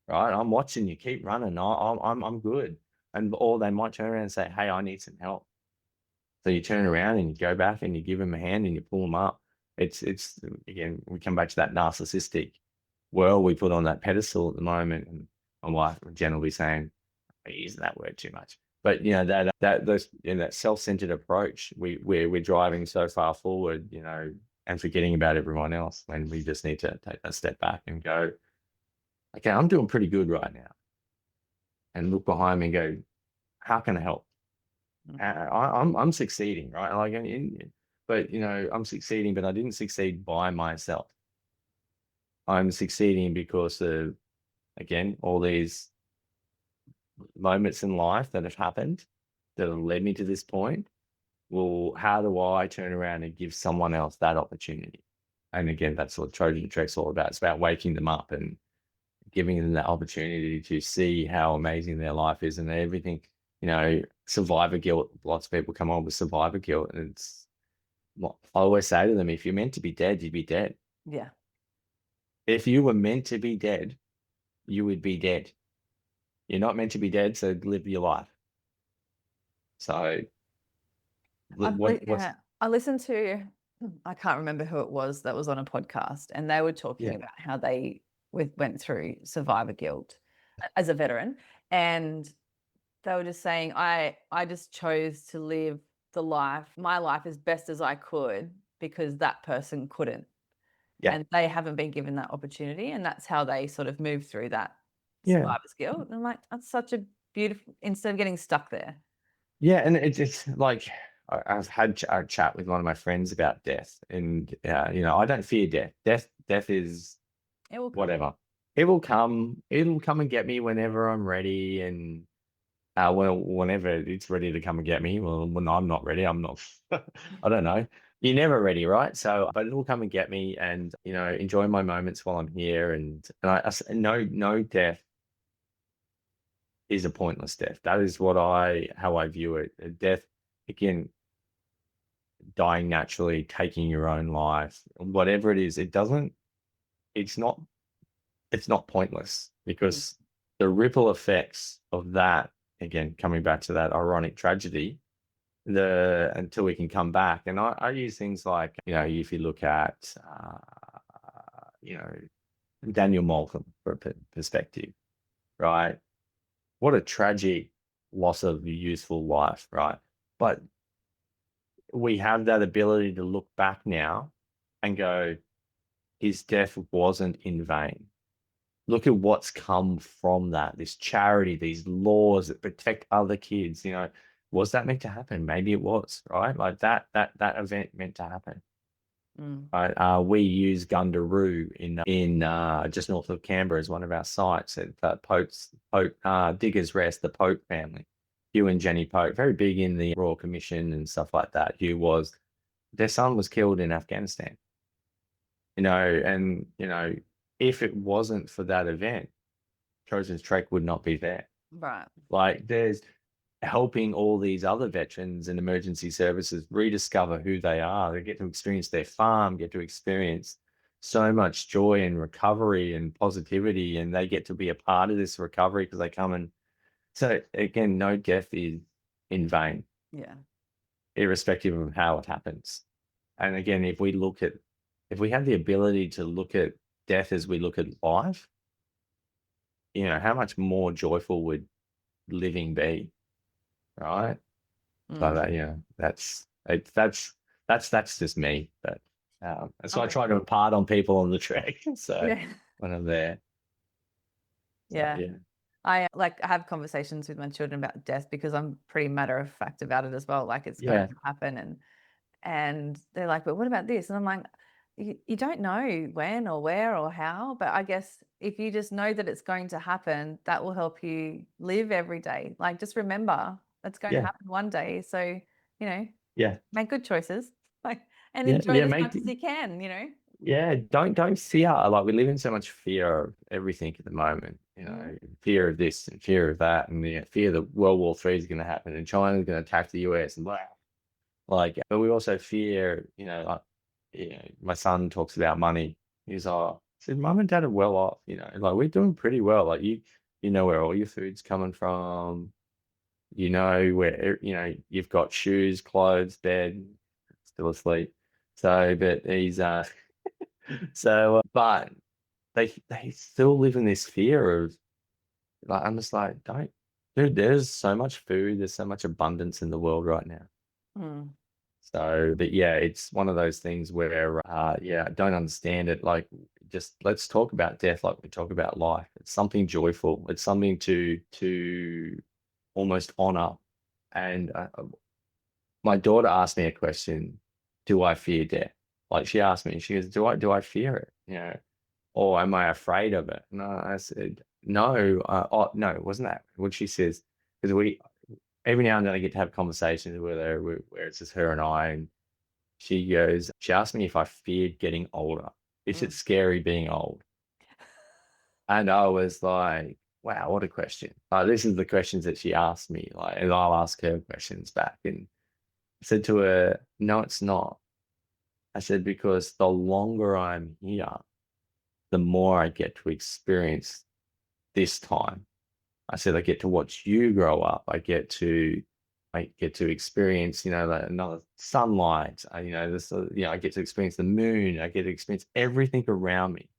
Right, I'm watching you, keep running. I'm good. Or they might turn around and say, hey, I need some help. So you turn around and you go back and you give them a hand and you pull them up. It's again, we come back to that narcissistic world we put on that pedestal at the moment. And my wife Jen will be saying, I use that word too much. But that self-centered approach, we're driving so far forward, and forgetting about everyone else, when we just need to take that step back and go, okay, I'm doing pretty good right now. And look behind me and go, how can I help? I'm succeeding, right? Like, but I'm succeeding, but I didn't succeed by myself. I'm succeeding because of, again, all these moments in life that have happened that have led me to this point. Well, how do I turn around and give someone else that opportunity? And again, that's what Trojan Trek's all about. It's about waking them up and giving them that opportunity to see how amazing their life is and everything. Survivor guilt. Lots of people come on with survivor guilt, and it's what I always say to them: if you're meant to be dead, you'd be dead. Yeah. If you were meant to be dead, you would be dead. You're not meant to be dead, so live your life. So, what's Yeah. I listened to, I can't remember who it was that was on a podcast, and they were talking yeah, about how they went through survivor guilt as a veteran. And they were just saying, I just chose to live my life as best as I could because that person couldn't. yeah, And they haven't been given that opportunity. And that's how they sort of move through that yeah, survivor's guilt. And I'm like, that's such a beautiful, instead of getting stuck there. yeah. And it's like I've had a chat with one of my friends about death, and I don't fear death. Death is It will come. whatever. It will come. It'll come and get me whenever I'm ready, and whenever it's ready to come and get me. Well, when I'm not ready, I'm not. I don't know. You're never ready, right? So, but it'll come and get me, and enjoy my moments while I'm here. No death is a pointless death. That is how I view it. Death, again, dying naturally, taking your own life, whatever it is, it doesn't. It's not. It's not pointless, Mm. because the ripple effects of that, again, coming back to that ironic tragedy, until we can come back. And I use things like, if you look at, you know, Daniel Malcolm for a perspective, right? What a tragic loss of a useful life, right? But we have that ability to look back now and go, his death wasn't in vain. Look at what's come from that, this charity, these laws that protect other kids. Was that meant to happen? Maybe it was, right? Like that event meant to happen. Mm. Right? We use Gundaroo in just north of Canberra as one of our sites at Pope Diggers Rest, the Pope family. Hugh and Jenny Pope, very big in the Royal Commission and stuff like that. Their son was killed in Afghanistan. And if it wasn't for that event, Trojan's Track would not be there. Right. Like, there's helping all these other veterans and emergency services rediscover who they are. They get to experience their farm, get to experience so much joy and recovery and positivity, and they get to be a part of this recovery because they come and. So again, no death is in vain, Yeah. irrespective of how it happens. And again, if we have the ability to look at death as we look at life, how much more joyful would living be, right? So Mm. that, that's it, that's just me. But that's what I Okay. try to impart on people on the trek. So Yeah. when I'm there, so Yeah. yeah, I have conversations with my children about death because I'm pretty matter of fact about it as well. Like it's going Yeah, to happen, and they're like, but what about this? And I'm like, you don't know when or where or how, but I guess if you just know that it's going to happen, that will help you live every day. Like just remember that's going to yeah, happen one day. So, you know, yeah, make good choices, like, and yeah, enjoy it yeah. as much as you can. Yeah, don't fear. Like we live in so much fear of everything at the moment. Mm. Fear of this and fear of that, and fear that World War III is going to happen and China's going to attack the US and blah. Like, but we also fear, like, my son talks about money. He's I said, Mum and Dad are well off. Like we're doing pretty well. Like you know where all your food's coming from. You know where you've got shoes, clothes, bed, still asleep. So, but he's but they still live in this fear of, like, I'm just like, don't, dude, there's so much food, there's so much abundance in the world right now. Mm. So, but yeah, it's one of those things where, yeah, I don't understand it. Like, just let's talk about death like we talk about life. It's something joyful. It's something to almost honor. And my daughter asked me a question: do I fear death? Like she asked me, she goes, do I fear it? Or am I afraid of it? No, I said, no. Oh, no, it wasn't that what she says. Because we, every now and then I get to have conversations with her where it's just her and I. And she asked me if I feared getting older. Is it Mm. scary being old? And I was like, wow, what a question. This is the questions that she asked me. Like, and I'll ask her questions back. And I said to her, no, it's not. I said, because the longer I'm here, the more I get to experience this time. I said, I get to watch you grow up. I get to experience, like another sunlight. I get to experience the moon. I get to experience everything around me.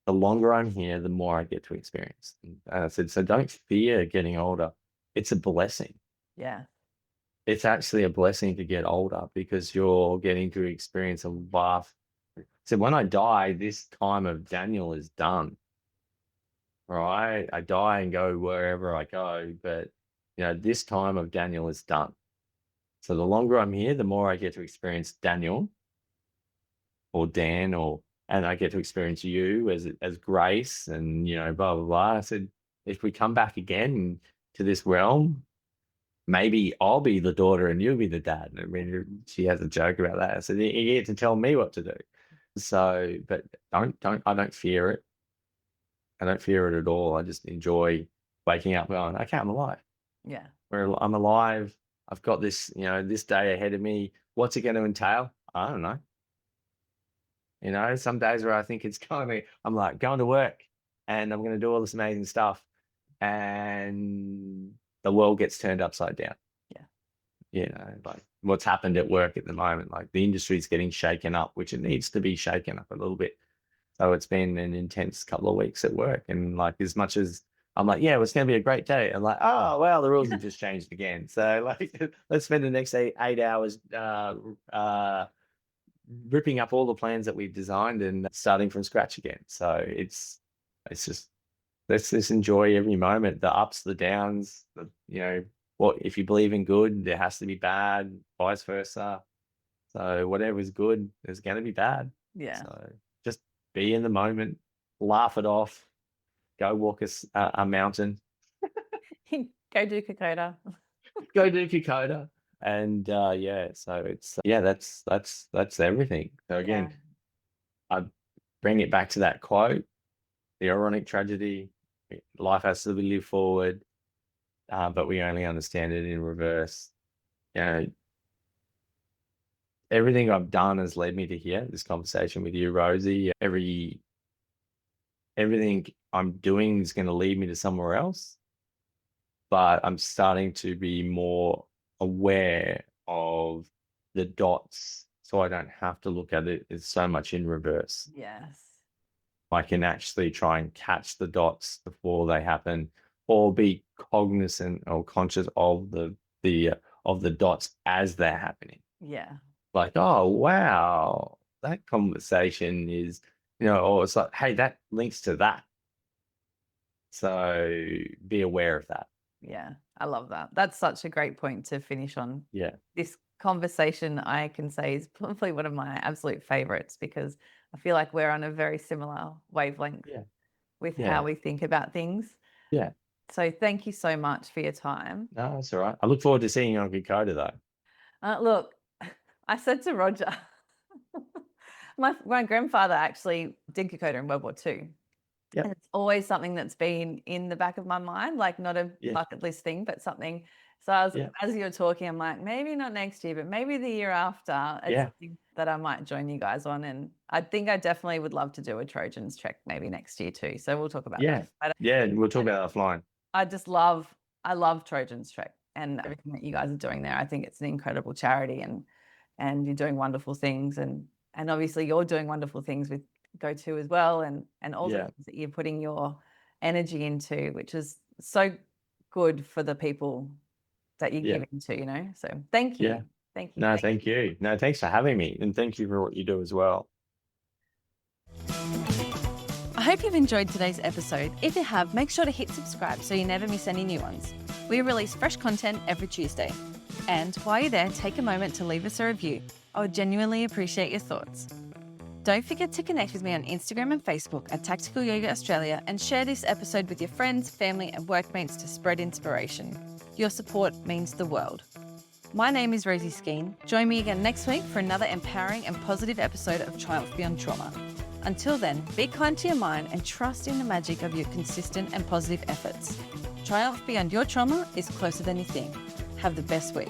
The longer I'm here, the more I get to experience. And I said, so don't fear getting older. It's a blessing. Yeah. It's actually a blessing to get older because you're getting to experience a vast. So when I die, this time of Daniel is done. Right? I die and go wherever I go, but this time of Daniel is done. So the longer I'm here, the more I get to experience Daniel or Dan, and I get to experience you as Grace, and blah blah blah. I said, if we come back again to this realm, maybe I'll be the daughter and you'll be the dad. I mean, she has a joke about that. I said, you get to tell me what to do. So, but I don't fear it. I don't fear it at all. I just enjoy waking up going, okay, I'm alive. Yeah. I'm alive. I've got this day ahead of me. What's it going to entail? I don't know. Some days where I think I'm like going to work and I'm going to do all this amazing stuff, and the world gets turned upside down. Yeah. Like what's happened at work at the moment, like the industry's getting shaken up, which it needs to be shaken up a little bit. So it's been an intense couple of weeks at work. And like, as much as I'm like, yeah, it's going to be a great day, I'm like, oh, well, the rules have just changed again. So like, let's spend the next 8 hours ripping up all the plans that we've designed and starting from scratch again. So it's just, let's just enjoy every moment, the ups, the downs, what, if you believe in good, there has to be bad, vice versa. So whatever's good is going to be bad. Yeah. So just be in the moment, laugh it off, go walk a mountain, Go do Kokoda. go do Kokoda. And yeah, so it's yeah, that's everything. So Yeah. again, I bring it back to that quote: the ironic tragedy, life has to be lived forward, but we only understand it in reverse. You know, everything I've done has led me to here, this conversation with you, Rosie. Everything I'm doing is going to lead me to somewhere else, but I'm starting to be more aware of the dots, so I don't have to look at it as so much in reverse. Yes. I can actually try and catch the dots before they happen, or be cognizant or conscious of the of the dots as they're happening. Yeah. Like, oh wow, that conversation is, or it's like, hey, that links to that. So be aware of that. Yeah, I love that. That's such a great point to finish on. Yeah. This conversation, I can say, is probably one of my absolute favorites because I feel like we're on a very similar wavelength Yeah. with how Yeah. we think about things. Yeah. So thank you so much for your time. No, that's all right. I look forward to seeing you on Kokoda though. Look, I said to Roger, my grandfather actually did Kokoda in World War II. And Yep. it's always something that's been in the back of my mind, like not a Yeah. bucket list thing, but something. So I was, Yeah. as you were talking, I'm like, maybe not next year, but maybe the year after. It's Yeah. something that I might join you guys on. And I think I definitely would love to do a Trojans trek maybe next year too. So we'll talk about Yeah. that. But Yeah. We'll talk about that offline. I just love, I love Trojans trek and everything that you guys are doing there. I think it's an incredible charity and you're doing wonderful things. And obviously you're doing wonderful things with Go2 as well. And all the Yeah. things that you're putting your energy into, which is so good for the people that you're Yeah. giving to, you know? So thank Yeah. you. Thank you. No, thank you. No, thanks for having me. And thank you for what you do as well. I hope you've enjoyed today's episode. If you have, make sure to hit subscribe so you never miss any new ones. We release fresh content every Tuesday. And while you're there, take a moment to leave us a review. I would genuinely appreciate your thoughts. Don't forget to connect with me on Instagram and Facebook at Tactical Yoga Australia and share this episode with your friends, family, and workmates to spread inspiration. Your support means the world. My name is Rosie Skeen. Join me again next week for another empowering and positive episode of Triumph Beyond Trauma. Until then, be kind to your mind and trust in the magic of your consistent and positive efforts. Triumph beyond your trauma is closer than you think. Have the best week.